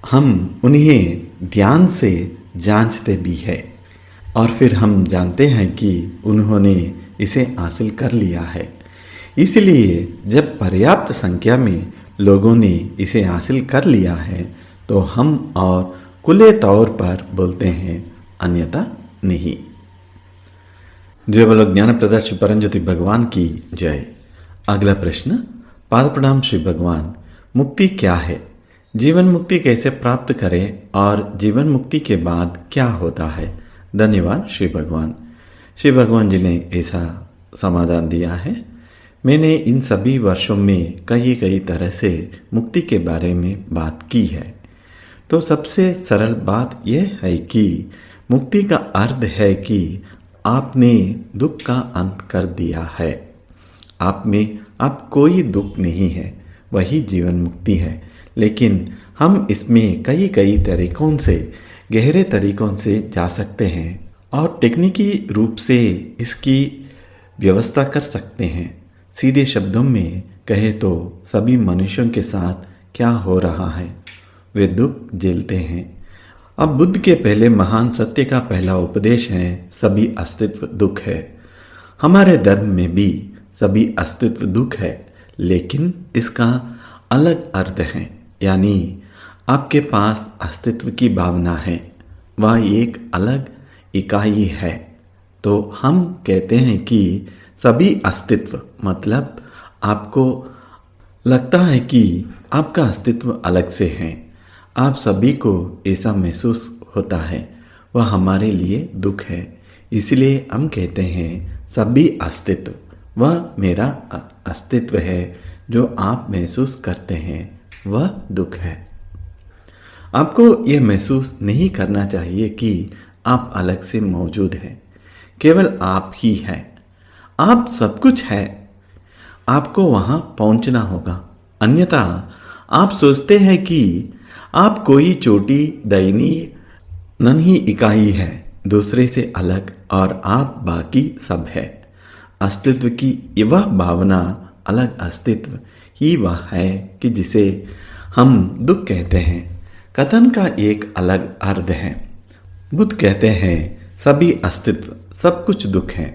हम उन्हें ध्यान से जांचते भी है और फिर हम जानते हैं कि उन्होंने इसे हासिल कर लिया है। इसलिए जब पर्याप्त संख्या में लोगों ने इसे हासिल कर लिया है तो हम और खुले तौर पर बोलते हैं, अन्यथा नहीं। जय बोलो ज्ञान प्रदाता श्री परमज्योति भगवान की जय। अगला प्रश्न, पाद प्रणाम श्री भगवान। मुक्ति क्या है? जीवन मुक्ति कैसे प्राप्त करें और जीवन मुक्ति के बाद क्या होता है? धन्यवाद श्री भगवान। श्री भगवान जी ने ऐसा समाधान दिया है। मैंने इन सभी वर्षों में कई तरह से मुक्ति के बारे में बात की है। तो सबसे सरल बात यह है कि मुक्ति का अर्थ है कि आपने दुख का अंत कर दिया है। आप में अब कोई दुख नहीं है, वही जीवन मुक्ति है। लेकिन हम इसमें कई तरीकों से, गहरे तरीकों से जा सकते हैं और टेक्निकी रूप से इसकी व्यवस्था कर सकते हैं। सीधे शब्दों में कहे तो सभी मनुष्यों के साथ क्या हो रहा है, वे दुख झेलते हैं। अब बुद्ध के पहले महान सत्य का पहला उपदेश है, सभी अस्तित्व दुख है। हमारे धर्म में भी सभी अस्तित्व दुख है, लेकिन इसका अलग अर्थ है। यानी आपके पास अस्तित्व की भावना है, वह एक अलग इकाई है। तो हम कहते हैं कि सभी अस्तित्व, मतलब आपको लगता है कि आपका अस्तित्व अलग से है, आप सभी को ऐसा महसूस होता है, वह हमारे लिए दुख है। इसलिए हम कहते हैं सभी अस्तित्व, वह मेरा अस्तित्व है जो आप महसूस करते हैं, वह दुख है। आपको यह महसूस नहीं करना चाहिए कि आप अलग से मौजूद हैं। केवल आप ही हैं, आप सब कुछ है। आपको वहाँ पहुँचना होगा, अन्यथा आप सोचते हैं कि आप कोई छोटी दयनीय नन्ही इकाई है, दूसरे से अलग, और आप बाकी सब है। अस्तित्व की वह भावना, अलग अस्तित्व ही वह है कि जिसे हम दुख कहते हैं। कथन का एक अलग अर्थ है। बुद्ध कहते हैं सभी अस्तित्व, सब कुछ दुख है।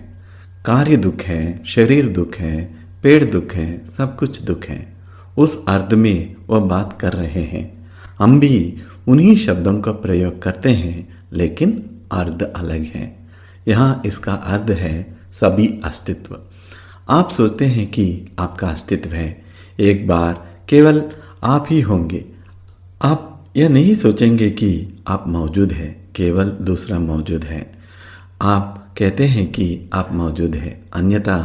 कार्य दुख है, शरीर दुख है, पेड़ दुख है, सब कुछ दुख है। उस अर्थ में वह बात कर रहे हैं। हम भी उन्हीं शब्दों का प्रयोग करते हैं, लेकिन अर्थ अलग है। यहाँ इसका अर्थ है सभी अस्तित्व। आप सोचते हैं कि आपका अस्तित्व है, एक बार केवल आप ही होंगे। आप यह नहीं सोचेंगे कि आप मौजूद हैं, केवल दूसरा मौजूद है। आप कहते हैं कि आप मौजूद हैं, अन्यथा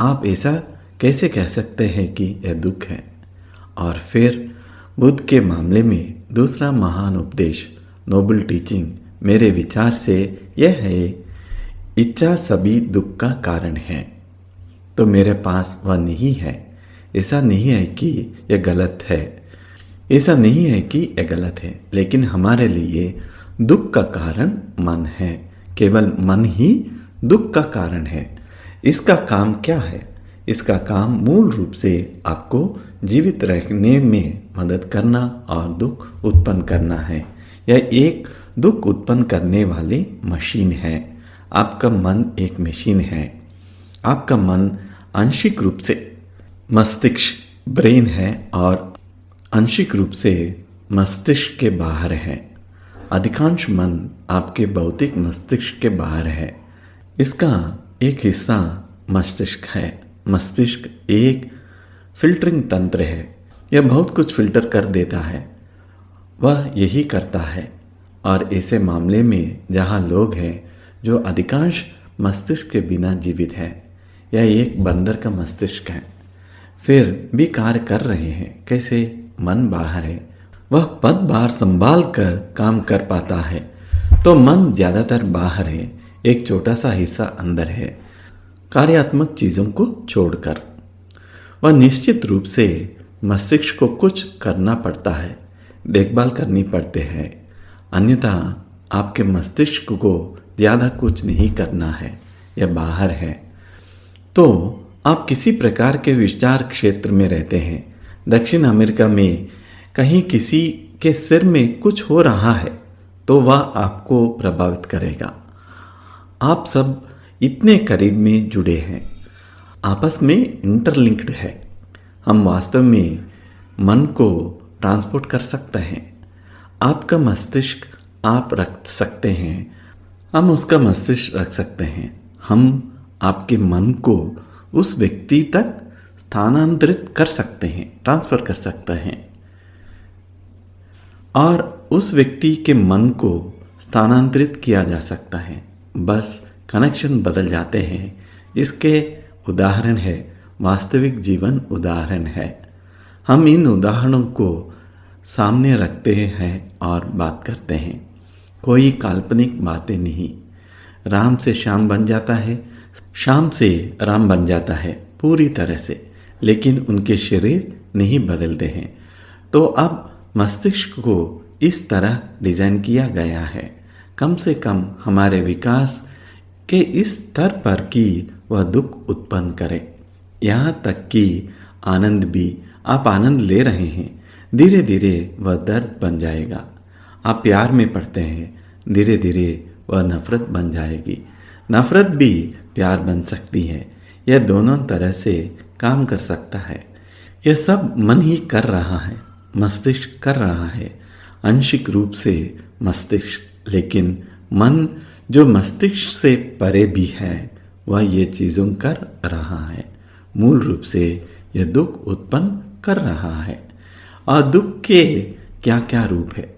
आप ऐसा कैसे कह सकते हैं कि यह दुख है? और फिर बुद्ध के मामले में दूसरा महान उपदेश, नोबल टीचिंग, मेरे विचार से यह है, इच्छा सभी दुख का कारण है। तो मेरे पास वह नहीं है। ऐसा नहीं है कि यह गलत है, ऐसा नहीं है कि यह गलत है, लेकिन हमारे लिए दुख का कारण मन है। केवल मन ही दुख का कारण है। इसका काम क्या है? इसका काम मूल रूप से आपको जीवित रहने में मदद करना और दुख उत्पन्न करना है। यह एक दुख उत्पन्न करने वाली मशीन है। आपका मन एक मशीन है। आपका मन आंशिक रूप से मस्तिष्क ब्रेन है और आंशिक रूप से मस्तिष्क के बाहर है। अधिकांश मन आपके भौतिक मस्तिष्क के बाहर है। इसका एक हिस्सा मस्तिष्क है। मस्तिष्क एक फिल्टरिंग तंत्र है। यह बहुत कुछ फिल्टर कर देता है। वह यही करता है। और ऐसे मामले में जहाँ लोग हैं जो अधिकांश मस्तिष्क के बिना जीवित है, यह एक बंदर का मस्तिष्क है, फिर भी कार्य कर रहे हैं। कैसे? मन बाहर है, वह पदभार संभाल कर काम कर पाता है। तो मन ज़्यादातर बाहर है, एक छोटा सा हिस्सा अंदर है, कार्यात्मक चीज़ों को छोड़कर। वह निश्चित रूप से मस्तिष्क को कुछ करना पड़ता है, देखभाल करनी पड़ते हैं, अन्यथा आपके मस्तिष्क को ज़्यादा कुछ नहीं करना है, यह बाहर है। तो आप किसी प्रकार के विचार क्षेत्र में रहते हैं। दक्षिण अमेरिका में कहीं किसी के सिर में कुछ हो रहा है तो वह आपको प्रभावित करेगा। आप सब इतने करीब में जुड़े हैं, आपस में इंटरलिंक्ड है। हम वास्तव में मन को ट्रांसपोर्ट कर सकते हैं। आपका मस्तिष्क आप रख सकते हैं, हम उसका मस्तिष्क रख सकते हैं। हम आपके मन को उस व्यक्ति तक स्थानांतरित कर सकते हैं, ट्रांसफ़र कर सकते हैं, और उस व्यक्ति के मन को स्थानांतरित किया जा सकता है। बस कनेक्शन बदल जाते हैं। इसके उदाहरण है, वास्तविक जीवन उदाहरण है। हम इन उदाहरणों को सामने रखते हैं और बात करते हैं। कोई काल्पनिक बातें नहीं। राम से श्याम बन जाता है, श्याम से राम बन जाता है पूरी तरह से, लेकिन उनके शरीर नहीं बदलते हैं। तो अब मस्तिष्क को इस तरह डिज़ाइन किया गया है, कम से कम हमारे विकास के इस स्तर पर कि वह दुख उत्पन्न करे। यहाँ तक कि आनंद भी, आप आनंद ले रहे हैं, धीरे धीरे वह दर्द बन जाएगा। आप प्यार में पड़ते हैं, धीरे धीरे वह नफ़रत बन जाएगी। नफ़रत भी प्यार बन सकती है। यह दोनों तरह से काम कर सकता है। यह सब मन ही कर रहा है, मस्तिष्क कर रहा है, आंशिक रूप से मस्तिष्क। लेकिन मन जो मस्तिष्क से परे भी है, वह ये चीज़ों कर रहा है। मूल रूप से यह दुख उत्पन्न कर रहा है। और दुख के क्या क्या रूप है?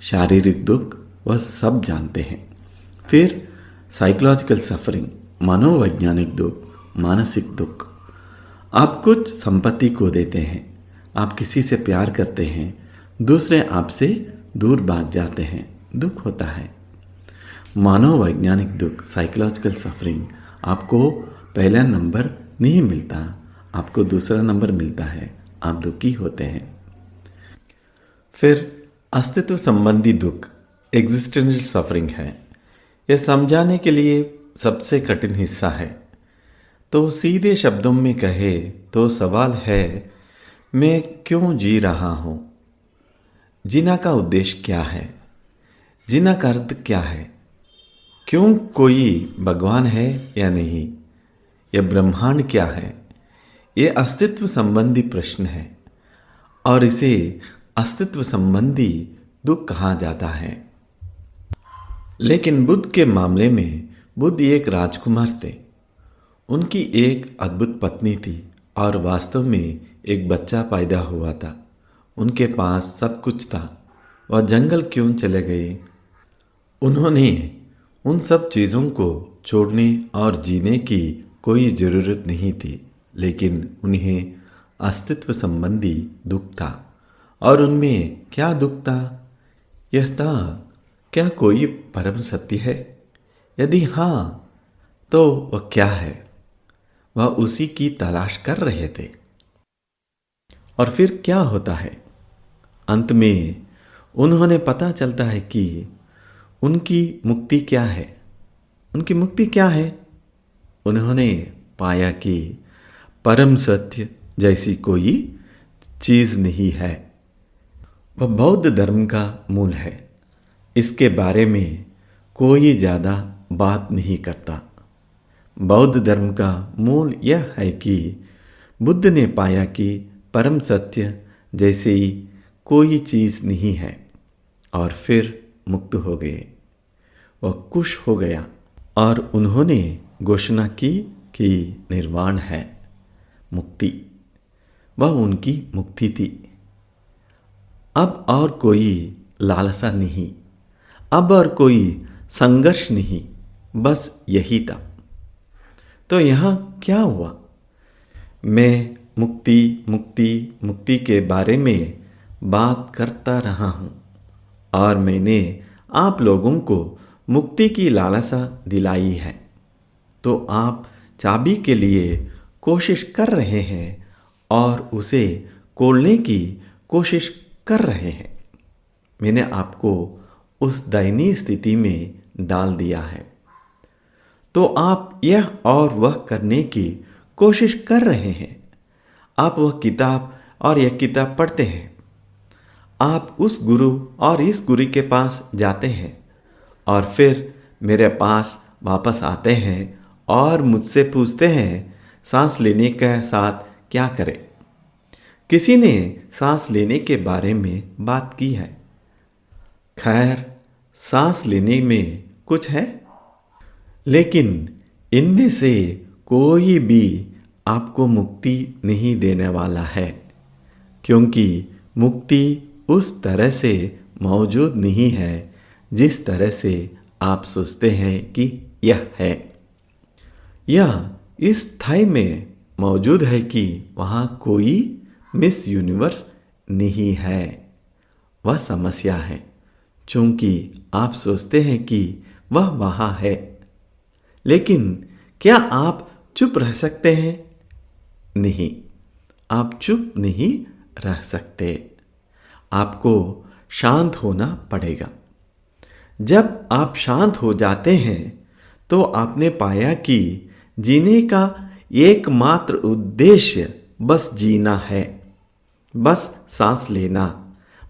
शारीरिक दुख वह सब जानते हैं। फिर साइकोलॉजिकल सफरिंग, मनोवैज्ञानिक दुख, मानसिक दुख। आप कुछ संपत्ति को देते हैं, आप किसी से प्यार करते हैं, दूसरे आपसे दूर भाग जाते हैं, दुख होता है। मनोवैज्ञानिक दुख, साइकोलॉजिकल सफरिंग, आपको पहला नंबर नहीं मिलता, आपको दूसरा नंबर मिलता है, आप दुखी होते हैं। फिर अस्तित्व संबंधी दुख, एग्जिस्टेंशियल सफरिंग है। यह समझाने के लिए सबसे कठिन हिस्सा है। तो सीधे शब्दों में कहे तो सवाल है, मैं क्यों जी रहा हूँ? जीना का उद्देश्य क्या है? जीना का अर्थ क्या है? क्यों कोई भगवान है या नहीं? यह ब्रह्मांड क्या है? ये अस्तित्व संबंधी प्रश्न है और इसे अस्तित्व संबंधी दुख कहा जाता है। लेकिन बुद्ध के मामले में, बुद्ध एक राजकुमार थे। उनकी एक अद्भुत पत्नी थी और वास्तव में एक बच्चा पैदा हुआ था। उनके पास सब कुछ था। वह जंगल क्यों चले गए? उन्होंने उन सब चीज़ों को छोड़ने और जीने की कोई ज़रूरत नहीं थी, लेकिन उन्हें अस्तित्व संबंधी दुख था। और उनमें क्या दुख था? यह था, क्या कोई परम सत्य है? यदि हाँ, तो वह क्या है? वह उसी की तलाश कर रहे थे। और फिर क्या होता है? अंत में उन्होंने पता चलता है कि उनकी मुक्ति क्या है। उनकी मुक्ति क्या है? उन्होंने पाया कि परम सत्य जैसी कोई चीज़ नहीं है। वह बौद्ध धर्म का मूल है। इसके बारे में कोई ज़्यादा बात नहीं करता। बौद्ध धर्म का मूल यह है कि बुद्ध ने पाया कि परम सत्य जैसे ही कोई चीज़ नहीं है और फिर मुक्त हो गए। वह खुश हो गया और उन्होंने घोषणा की कि निर्वाण है, मुक्ति। वह उनकी मुक्ति थी। अब और कोई लालसा नहीं, अब और कोई संघर्ष नहीं, बस यही था। तो यहाँ क्या हुआ? मैं मुक्ति मुक्ति मुक्ति के बारे में बात करता रहा हूँ और मैंने आप लोगों को मुक्ति की लालसा दिलाई है। तो आप चाबी के लिए कोशिश कर रहे हैं और उसे खोलने की कोशिश कर रहे हैं। मैंने आपको उस दयनीय स्थिति में डाल दिया है, तो आप यह और वह करने की कोशिश कर रहे हैं। आप वह किताब और यह किताब पढ़ते हैं, आप उस गुरु और इस गुरु के पास जाते हैं और फिर मेरे पास वापस आते हैं और मुझसे पूछते हैं सांस लेने के साथ क्या करें। किसी ने सांस लेने के बारे में बात की है। खैर, सांस लेने में कुछ है, लेकिन इनमें से कोई भी आपको मुक्ति नहीं देने वाला है, क्योंकि मुक्ति उस तरह से मौजूद नहीं है जिस तरह से आप सोचते हैं कि यह है। यह इस स्थाई में मौजूद है कि वहाँ कोई मिस यूनिवर्स नहीं है। वह समस्या है, चूंकि आप सोचते हैं कि वह वहाँ है। लेकिन क्या आप चुप रह सकते हैं? नहीं, आप चुप नहीं रह सकते। आपको शांत होना पड़ेगा। जब आप शांत हो जाते हैं तो आपने पाया कि जीने का एकमात्र उद्देश्य बस जीना है, बस सांस लेना,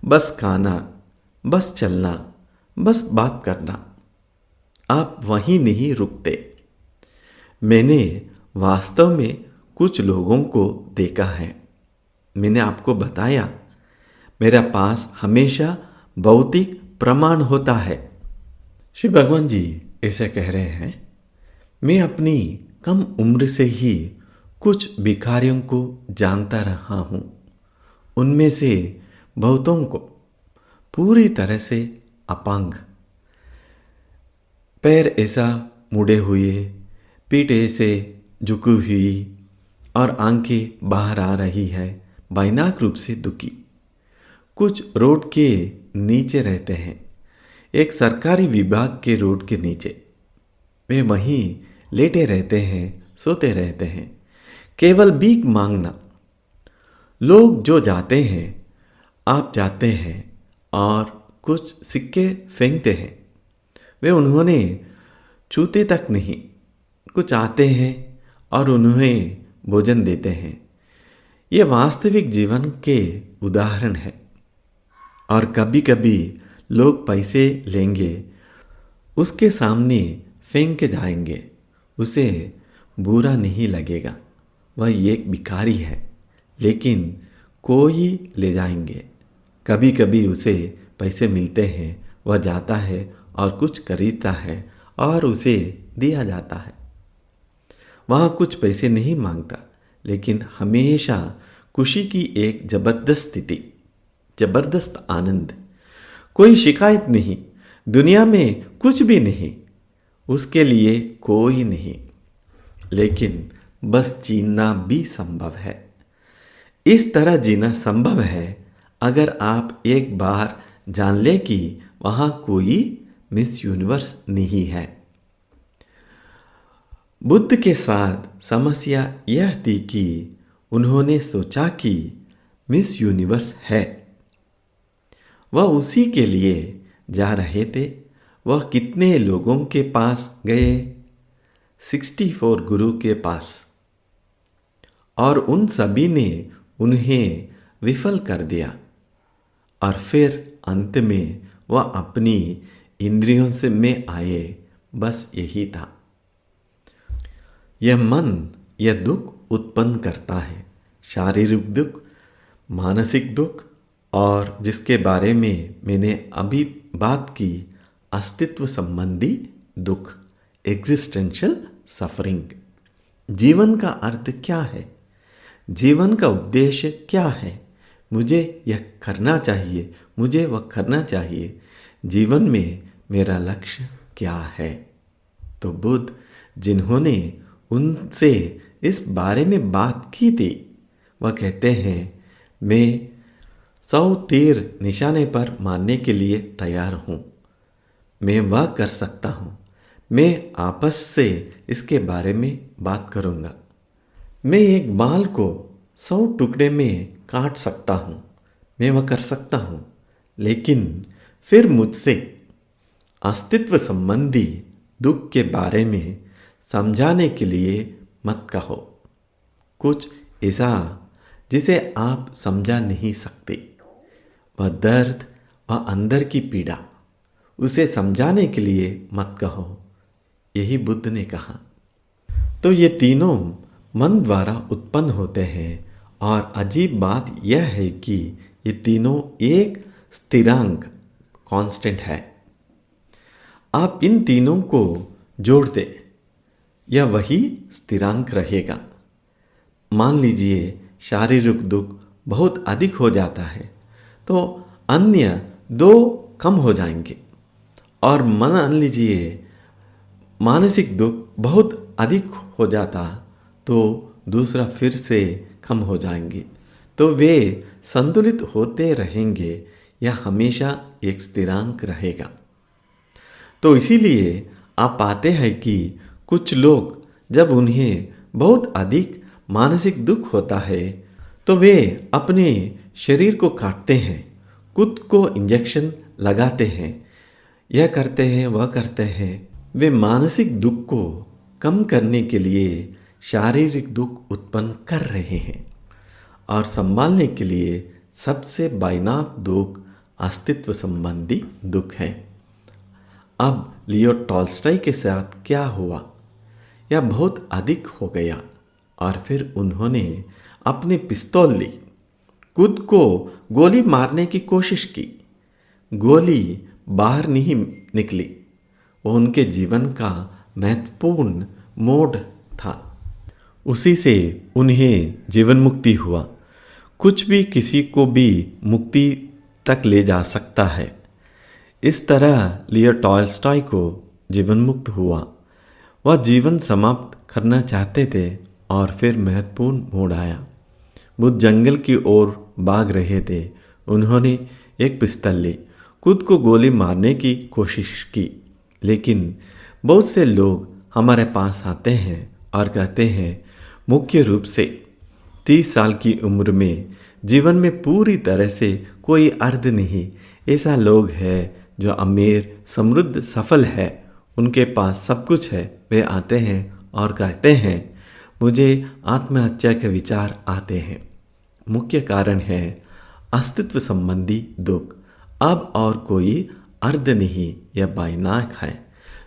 बस खाना, बस चलना, बस बात करना। आप वहीं नहीं रुकते। मैंने वास्तव में कुछ लोगों को देखा है। मैंने आपको बताया, मेरे पास हमेशा भौतिक प्रमाण होता है। श्री भगवान जी ऐसे कह रहे हैं, मैं अपनी कम उम्र से ही कुछ भिखारियों को जानता रहा हूँ। उनमें से बहुतों को पूरी तरह से अपांग, पैर ऐसा मुड़े हुए, पीठ ऐसे झुकी हुई और आंखें बाहर आ रही है, भयानक रूप से दुखी। कुछ रोड के नीचे रहते हैं, एक सरकारी विभाग के रोड के नीचे। वे वहीं लेटे रहते हैं, सोते रहते हैं, केवल भीख मांगना। लोग जो जाते हैं, आप जाते हैं और कुछ सिक्के फेंकते हैं। वे उन्होंने छूते तक नहीं, कुछ आते हैं और उन्हें भोजन देते हैं। ये वास्तविक जीवन के उदाहरण है। और कभी कभी लोग पैसे लेंगे, उसके सामने फेंक के जाएंगे, उसे बुरा नहीं लगेगा, वह एक भिखारी है, लेकिन कोई ले जाएंगे। कभी कभी उसे पैसे मिलते हैं, वह जाता है और कुछ खरीदता है और उसे दिया जाता है। वहाँ कुछ पैसे नहीं मांगता, लेकिन हमेशा खुशी की एक जबरदस्त स्थिति, जबरदस्त आनंद, कोई शिकायत नहीं, दुनिया में कुछ भी नहीं, उसके लिए कोई नहीं, लेकिन बस जीना भी संभव है। इस तरह जीना संभव है अगर आप एक बार जान ले कि वहाँ कोई मिस यूनिवर्स नहीं है। बुद्ध के साथ समस्या यह थी कि उन्होंने सोचा कि मिस यूनिवर्स है, वह उसी के लिए जा रहे थे। वह कितने लोगों के पास गए? 64 गुरु के पास, और उन सभी ने उन्हें विफल कर दिया। और फिर अंत में वह अपनी इंद्रियों से में आए। बस यही था। यह मन यह दुख उत्पन्न करता है, शारीरिक दुख, मानसिक दुख और जिसके बारे में मैंने अभी बात की, अस्तित्व संबंधी दुख, एग्जिस्टेंशियल सफरिंग। जीवन का अर्थ क्या है? जीवन का उद्देश्य क्या है? मुझे यह करना चाहिए, मुझे वह करना चाहिए। जीवन में मेरा लक्ष्य क्या है? तो बुद्ध जिन्होंने उनसे इस बारे में बात की थी, वह कहते हैं, मैं 100 तीर निशाने पर मारने के लिए तैयार हूँ। मैं वह कर सकता हूँ। मैं आपस से इसके बारे में बात करूँगा। मैं एक बाल को 100 टुकड़े में काट सकता हूँ। मैं वह कर सकता हूँ। लेकिन फिर मुझसे अस्तित्व संबंधी दुख के बारे में समझाने के लिए मत कहो। कुछ ऐसा जिसे आप समझा नहीं सकते, वह दर्द, वह अंदर की पीड़ा, उसे समझाने के लिए मत कहो। यही बुद्ध ने कहा। तो ये तीनों मन द्वारा उत्पन्न होते हैं और अजीब बात यह है कि ये तीनों एक स्थिरांक कांस्टेंट है। आप इन तीनों को जोड़ दें, यह वही स्थिरांक रहेगा। मान लीजिए शारीरिक दुख बहुत अधिक हो जाता है तो अन्य 2 कम हो जाएंगे, और मान लीजिए मानसिक दुख बहुत अधिक हो जाता तो दूसरा फिर से कम हो जाएंगे। तो वे संतुलित होते रहेंगे या हमेशा एक स्थिरांक रहेगा। तो इसीलिए आप पाते हैं कि कुछ लोग जब उन्हें बहुत अधिक मानसिक दुख होता है तो वे अपने शरीर को काटते हैं, खुद को इंजेक्शन लगाते हैं, यह करते हैं वह करते हैं। वे मानसिक दुख को कम करने के लिए शारीरिक दुख उत्पन्न कर रहे हैं, और संभालने के लिए सबसे भयानक दुख अस्तित्व संबंधी दुख है। अब लियो टॉल्स्टॉय के साथ क्या हुआ? यह बहुत अधिक हो गया और फिर उन्होंने अपनी पिस्तौल ली, खुद को गोली मारने की कोशिश की। गोली बाहर नहीं निकली। वो उनके जीवन का महत्वपूर्ण मोड़ था। उसी से उन्हें जीवन मुक्ति हुआ। कुछ भी किसी को भी मुक्ति तक ले जा सकता है। इस तरह लियो टॉल्स्टॉय को जीवन मुक्त हुआ। वह जीवन समाप्त करना चाहते थे और फिर महत्वपूर्ण मोड़ आया। बुद्ध जंगल की ओर भाग रहे थे। उन्होंने एक पिस्तौल ली, खुद को गोली मारने की कोशिश की। लेकिन बहुत से लोग हमारे पास आते हैं और कहते हैं, मुख्य रूप से 30 साल की उम्र में जीवन में पूरी तरह से कोई अर्थ नहीं। ऐसा लोग हैं जो अमीर, समृद्ध, सफल है, उनके पास सब कुछ है। वे आते हैं और कहते हैं, मुझे आत्महत्या के विचार आते हैं। मुख्य कारण है अस्तित्व संबंधी दुख। अब और कोई अर्थ नहीं, यह भयानक है।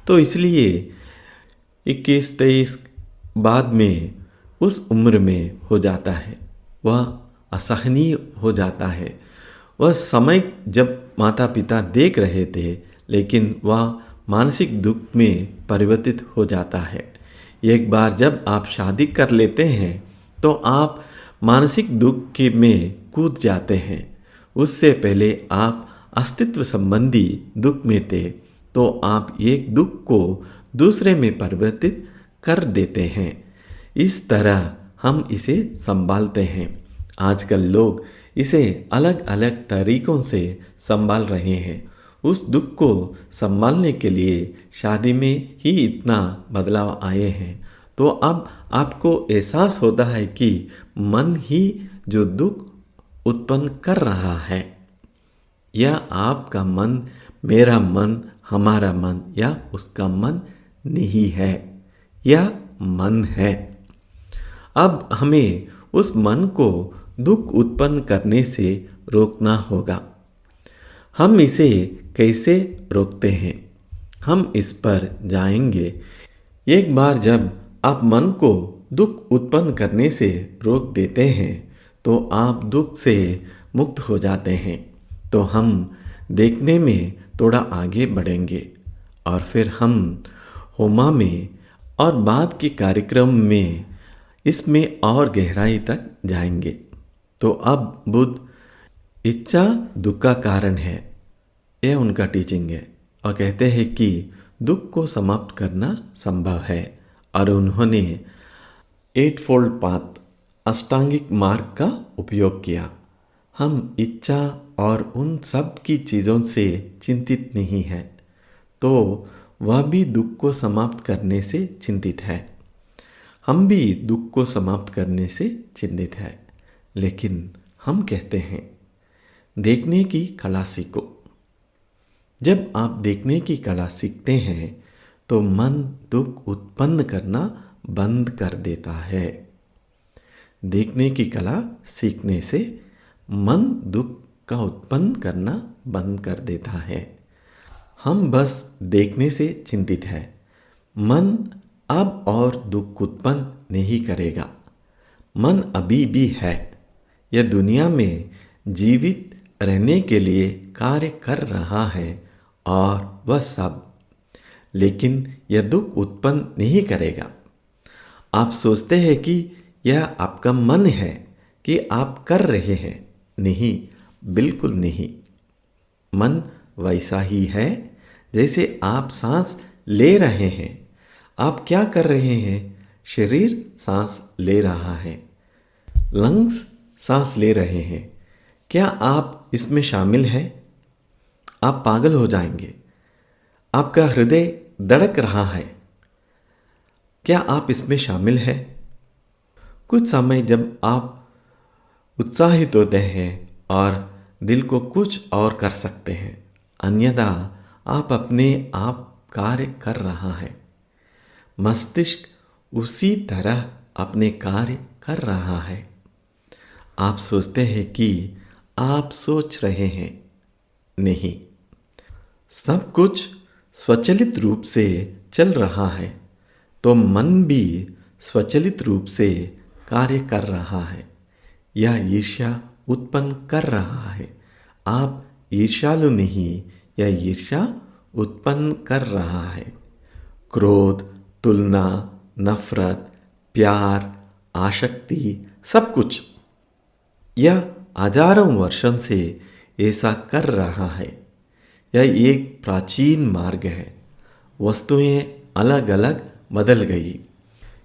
तो इसलिए 21-23 बाद में उस उम्र में हो जाता है, वह असहनीय हो जाता है। वह समय जब माता पिता देख रहे थे, लेकिन वह मानसिक दुख में परिवर्तित हो जाता है। एक बार जब आप शादी कर लेते हैं तो आप मानसिक दुख के में कूद जाते हैं। उससे पहले आप अस्तित्व संबंधी दुख में थे, तो आप एक दुख को दूसरे में परिवर्तित कर देते हैं। इस तरह हम इसे संभालते हैं। आजकल लोग इसे अलग अलग तरीकों से संभाल रहे हैं। उस दुख को संभालने के लिए शादी में ही इतना बदलाव आए हैं। तो अब आपको एहसास होता है कि मन ही जो दुख उत्पन्न कर रहा है, या आपका मन, मेरा मन, हमारा मन, या उसका मन नहीं है, या मन है। अब हमें उस मन को दुख उत्पन्न करने से रोकना होगा। हम इसे कैसे रोकते हैं, हम इस पर जाएंगे। एक बार जब आप मन को दुख उत्पन्न करने से रोक देते हैं, तो आप दुख से मुक्त हो जाते हैं। तो हम देखने में थोड़ा आगे बढ़ेंगे और फिर हम होमा में और बाद के कार्यक्रम में इसमें और गहराई तक जाएंगे। तो अब बुद्ध इच्छा दुख का कारण है, यह उनका टीचिंग है, और कहते हैं कि दुख को समाप्त करना संभव है। और उन्होंने 8-fold पाथ अष्टांगिक मार्ग का उपयोग किया। हम इच्छा और उन सब की चीज़ों से चिंतित नहीं हैं, तो वह भी दुख को समाप्त करने से चिंतित है। हम भी दुख को समाप्त करने से चिंतित है, लेकिन हम कहते हैं देखने की कला सीखो। जब आप देखने की कला सीखते हैं तो मन दुख उत्पन्न करना बंद कर देता है। देखने की कला सीखने से मन दुख का उत्पन्न करना बंद कर देता है। हम बस देखने से चिंतित हैं। मन अब और दुख उत्पन्न नहीं करेगा। मन अभी भी है, यह दुनिया में जीवित रहने के लिए कार्य कर रहा है और वह सब, लेकिन यह दुख उत्पन्न नहीं करेगा। आप सोचते हैं कि यह आपका मन है कि आप कर रहे हैं। नहीं, बिल्कुल नहीं। मन वैसा ही है जैसे आप सांस ले रहे हैं। आप क्या कर रहे हैं? शरीर सांस ले रहा है, लंग्स सांस ले रहे हैं। क्या आप इसमें शामिल हैं? आप पागल हो जाएंगे। आपका हृदय धड़क रहा है। क्या आप इसमें शामिल हैं? कुछ समय जब आप उत्साहित होते हैं और दिल को कुछ और कर सकते हैं, अन्यथा आप अपने आप कार्य कर रहा है। मस्तिष्क उसी तरह अपने कार्य कर रहा है। आप सोचते हैं कि आप सोच रहे हैं। नहीं, सब कुछ स्वचालित रूप से चल रहा है, तो मन भी स्वचालित रूप से कार्य कर रहा है। यह ईर्ष्या उत्पन्न कर रहा है। आप ईर्ष्यालु नहीं, यह ईर्ष्या उत्पन्न कर रहा है। क्रोध, तुलना, नफरत, प्यार, आसक्ति, सब कुछ यह हजारों वर्षों से ऐसा कर रहा है। यह एक प्राचीन मार्ग है। वस्तुएं अलग अलग बदल गई।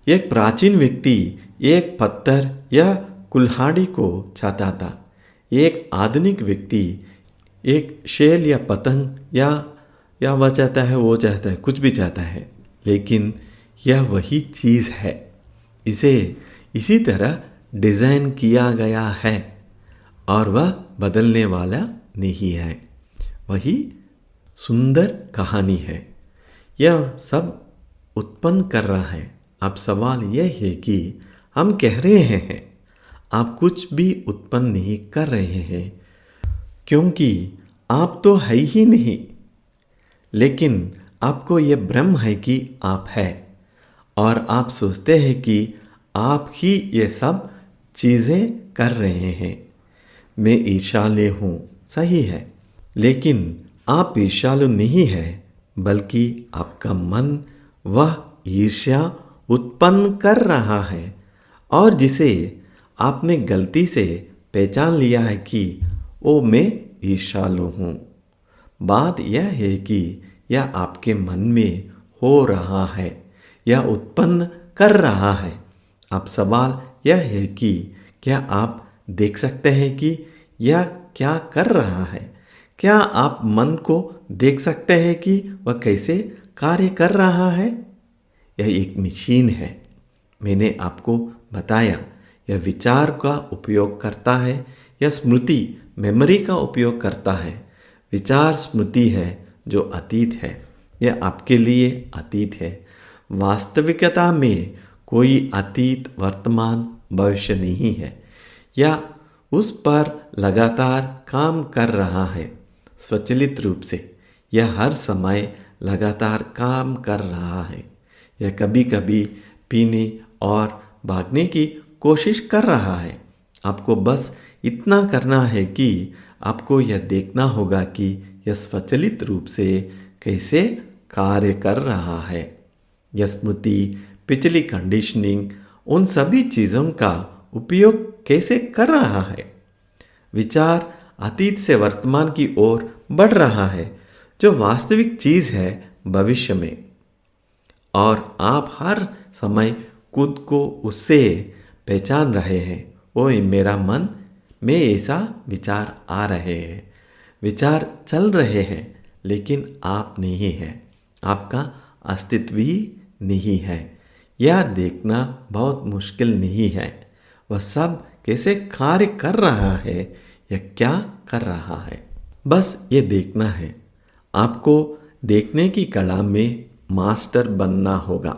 एक प्राचीन व्यक्ति एक पत्थर या कुल्हाड़ी को चाहता था। एक आधुनिक व्यक्ति एक शेल या पतंग या वह चाहता है, वो चाहता है, कुछ भी चाहता है, लेकिन यह वही चीज़ है। इसे इसी तरह डिज़ाइन किया गया है और वह बदलने वाला नहीं है। वही सुंदर कहानी है। यह सब उत्पन्न कर रहा है। अब सवाल यह है कि हम कह रहे हैं आप कुछ भी उत्पन्न नहीं कर रहे हैं, क्योंकि आप तो है ही नहीं। लेकिन आपको यह भ्रम है कि आप है, और आप सोचते हैं कि आप ही ये सब चीज़ें कर रहे हैं। मैं ईर्ष्यालु हूँ, सही है, लेकिन आप ईर्ष्यालु नहीं है, बल्कि आपका मन वह ईर्ष्या उत्पन्न कर रहा है, और जिसे आपने गलती से पहचान लिया है कि ओ मैं ईर्ष्यालु हूँ। बात यह है कि यह आपके मन में हो रहा है, यह उत्पन्न कर रहा है। अब सवाल यह है कि क्या आप देख सकते हैं कि यह क्या कर रहा है? क्या आप मन को देख सकते हैं कि वह कैसे कार्य कर रहा है? यह एक मशीन है। मैंने आपको बताया, यह विचार का उपयोग करता है, यह स्मृति मेमोरी का उपयोग करता है। विचार स्मृति है जो अतीत है, यह आपके लिए अतीत है। वास्तविकता में कोई अतीत, वर्तमान, भविष्य नहीं है। यह उस पर लगातार काम कर रहा है स्वचालित रूप से। यह हर समय लगातार काम कर रहा है। यह कभी कभी पीने और भागने की कोशिश कर रहा है। आपको बस इतना करना है कि आपको यह देखना होगा कि यह स्वचालित रूप से कैसे कार्य कर रहा है। यह स्मृति, पिछली कंडीशनिंग, उन सभी चीज़ों का उपयोग कैसे कर रहा है। विचार अतीत से वर्तमान की ओर बढ़ रहा है, जो वास्तविक चीज़ है भविष्य में, और आप हर समय खुद को उससे पहचान रहे हैं। ओ मेरा मन में ऐसा विचार आ रहे हैं, विचार चल रहे हैं, लेकिन आप नहीं हैं, आपका अस्तित्व ही नहीं है। यह देखना बहुत मुश्किल नहीं है। वह सब कैसे कार्य कर रहा है, यह क्या कर रहा है, बस ये देखना है। आपको देखने की कला में मास्टर बनना होगा।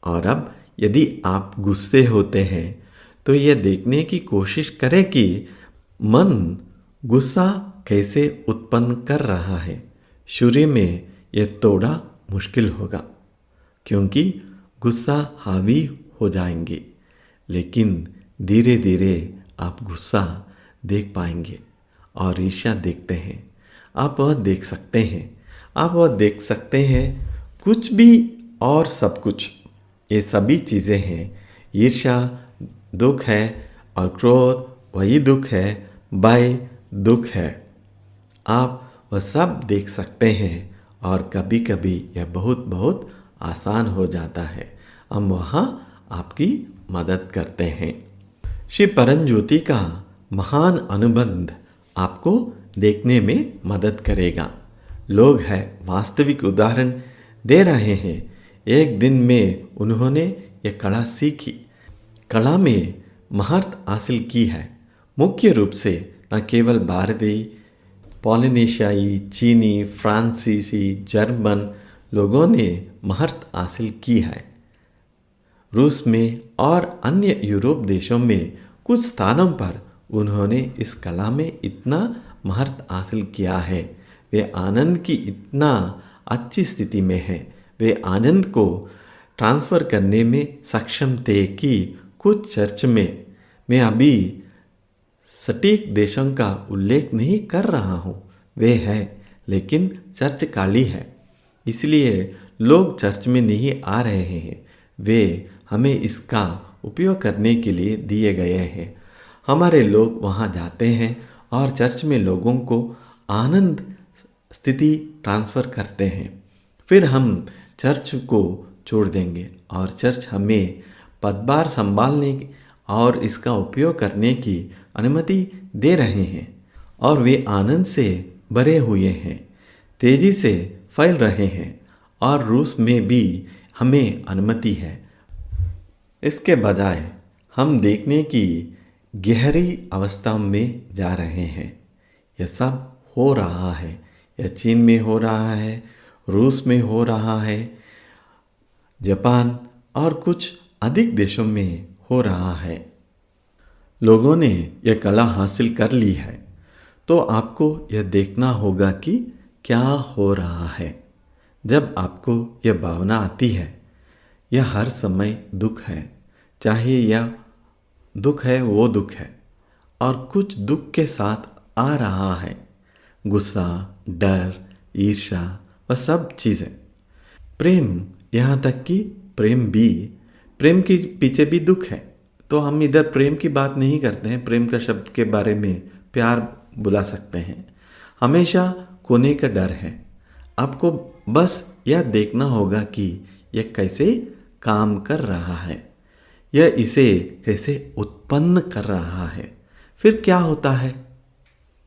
और अब यदि आप गुस्से होते हैं तो यह देखने की कोशिश करें कि मन गुस्सा कैसे उत्पन्न कर रहा है। शुरू में यह थोड़ा मुश्किल होगा, क्योंकि गुस्सा हावी हो जाएंगे, लेकिन धीरे धीरे आप गुस्सा देख पाएंगे और ईर्ष्या देखते हैं। आप वह देख सकते हैं, आप वह देख सकते हैं कुछ भी और सब कुछ, ये सभी चीज़ें हैं। ईर्ष्या दुख है और क्रोध वही दुख है, भय दुख है। आप वह सब देख सकते हैं और कभी कभी यह बहुत बहुत आसान हो जाता है। हम वहाँ आपकी मदद करते हैं। श्री परमज्योति का महान अनुबंध आपको देखने में मदद करेगा। लोग हैं वास्तविक उदाहरण दे रहे हैं। एक दिन में उन्होंने यह कला सीखी, कला में महारत हासिल की है। मुख्य रूप से न केवल भारतीय, पोलिनेशियाई, चीनी, फ्रांसीसी, जर्मन लोगों ने महारत हासिल की है। रूस में और अन्य यूरोप देशों में कुछ स्थानों पर उन्होंने इस कला में इतना महारत हासिल किया है। वे आनंद की इतना अच्छी स्थिति में हैं, वे आनंद को ट्रांसफ़र करने में सक्षम थे कि कुछ चर्च में, मैं अभी सटीक देशों का उल्लेख नहीं कर रहा हूँ, वे है, लेकिन चर्च खाली है, इसलिए लोग चर्च में नहीं आ रहे हैं। वे हमें इसका उपयोग करने के लिए दिए गए हैं। हमारे लोग वहाँ जाते हैं और चर्च में लोगों को आनंद स्थिति ट्रांसफ़र करते हैं। फिर हम चर्च को छोड़ देंगे और चर्च हमें पदभार संभालने और इसका उपयोग करने की अनुमति दे रहे हैं, और वे आनंद से भरे हुए हैं, तेजी से फैल रहे हैं, और रूस में भी हमें अनुमति है। इसके बजाय हम देखने की गहरी अवस्था में जा रहे हैं। यह सब हो रहा है, यह चीन में हो रहा है, रूस में हो रहा है, जापान और कुछ अधिक देशों में हो रहा है। लोगों ने यह कला हासिल कर ली है, तो आपको यह देखना होगा कि क्या हो रहा है। जब आपको यह भावना आती है, यह हर समय दुख है, चाहे यह दुख है वो दुख है, और कुछ दुख के साथ आ रहा है, गुस्सा, डर, ईर्ष्या, वह सब चीज़ें, प्रेम, यहाँ तक कि प्रेम के पीछे भी दुख है। तो हम इधर प्रेम की बात नहीं करते हैं, प्रेम का शब्द के बारे में प्यार बुला सकते हैं। हमेशा खोने का डर है। आपको बस यह देखना होगा कि यह कैसे काम कर रहा है, यह इसे कैसे उत्पन्न कर रहा है। फिर क्या होता है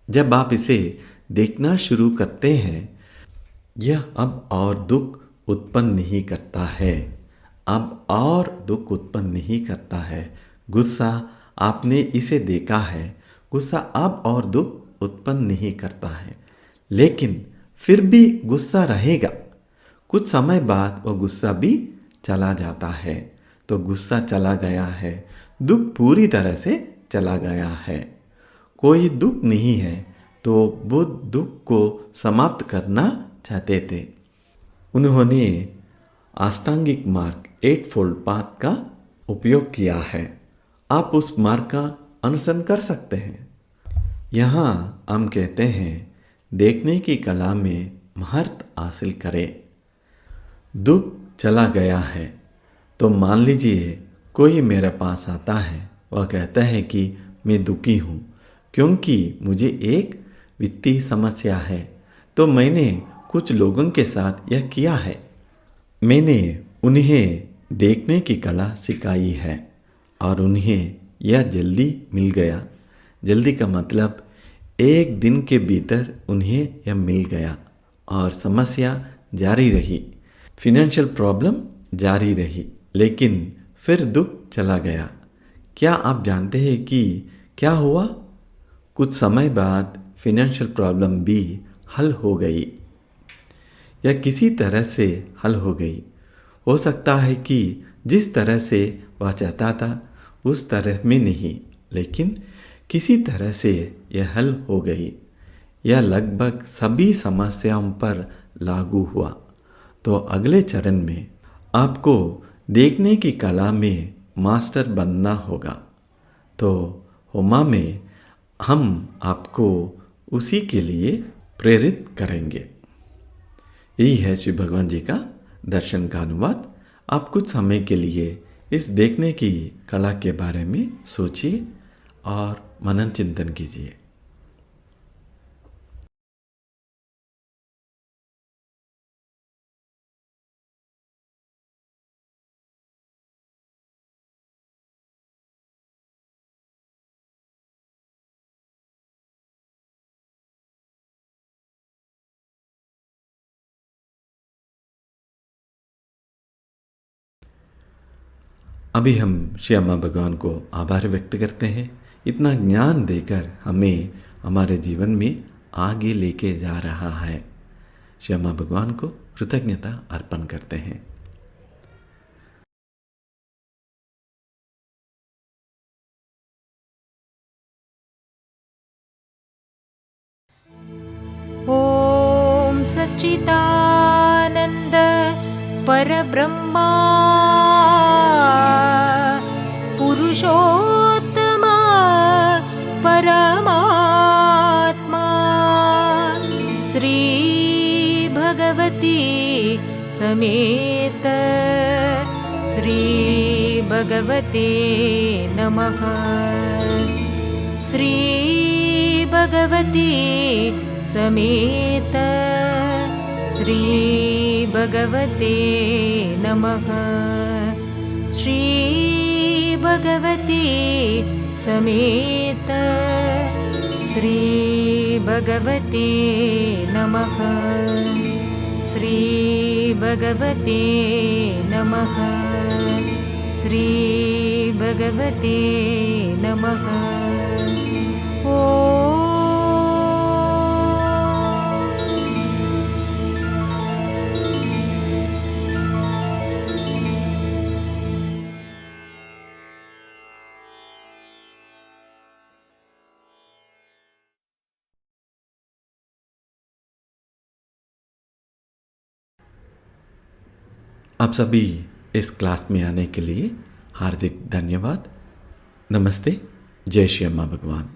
जब आप इसे देखना शुरू करते हैं? यह अब और दुख उत्पन्न नहीं करता है, अब और दुख उत्पन्न नहीं करता है। गुस्सा, आपने इसे देखा है, गुस्सा अब और दुख उत्पन्न नहीं करता है, लेकिन फिर भी गुस्सा रहेगा। कुछ समय बाद वह गुस्सा भी चला जाता है। तो गुस्सा चला गया है, दुख पूरी तरह से चला गया है, कोई दुख नहीं है। तो बुद्ध दुख को समाप्त करना चाहते थे। उन्होंने अष्टांगिक मार्ग 8 फोल्ड पाथ का उपयोग किया है। आप उस मार्ग का अनुसरण कर सकते हैं। यहाँ हम कहते हैं देखने की कला में महारत हासिल करें। दुख चला गया है तो मान लीजिए कोई मेरे पास आता है, वह कहता है कि मैं दुखी हूँ क्योंकि मुझे एक वित्तीय समस्या है। तो मैंने कुछ लोगों के साथ यह किया है, मैंने उन्हें देखने की कला सिखाई है और उन्हें यह जल्दी मिल गया। जल्दी का मतलब एक दिन के भीतर उन्हें यह मिल गया और समस्या जारी रही, फिनेंशियल प्रॉब्लम जारी रही, लेकिन फिर दुख चला गया। क्या आप जानते हैं कि क्या हुआ? कुछ समय बाद फिनेंशियल प्रॉब्लम भी हल हो गई या किसी तरह से हल हो गई। हो सकता है कि जिस तरह से वह चाहता था उस तरह में नहीं, लेकिन किसी तरह से यह हल हो गई। यह लगभग सभी समस्याओं पर लागू हुआ। तो अगले चरण में आपको देखने की कला में मास्टर बनना होगा। तो होमा में हम आपको उसी के लिए प्रेरित करेंगे। यही है श्री भगवान जी का दर्शन का अनुवाद। आप कुछ समय के लिए इस देखने की कला के बारे में सोचिए और मनन चिंतन कीजिए। अभी हम श्री अम्मा भगवान को आभार व्यक्त करते हैं, इतना ज्ञान देकर हमें हमारे जीवन में आगे लेके जा रहा है। श्री अम्मा भगवान को कृतज्ञता अर्पण करते हैं। ॐ सच्चिदानन्द परब्रह्मा पुरुषोत्तमा परमात्मा श्री भगवती समेत श्री भगवते नमः। श्री भगवती समेत श्री भगवते नमः। श्री भगवती समेत श्री भगवते नमः। श्री भगवते नमः। श्री भगवते नमः। आप सभी इस क्लास में आने के लिए हार्दिक धन्यवाद। नमस्ते। जय श्री अम्मा भगवान।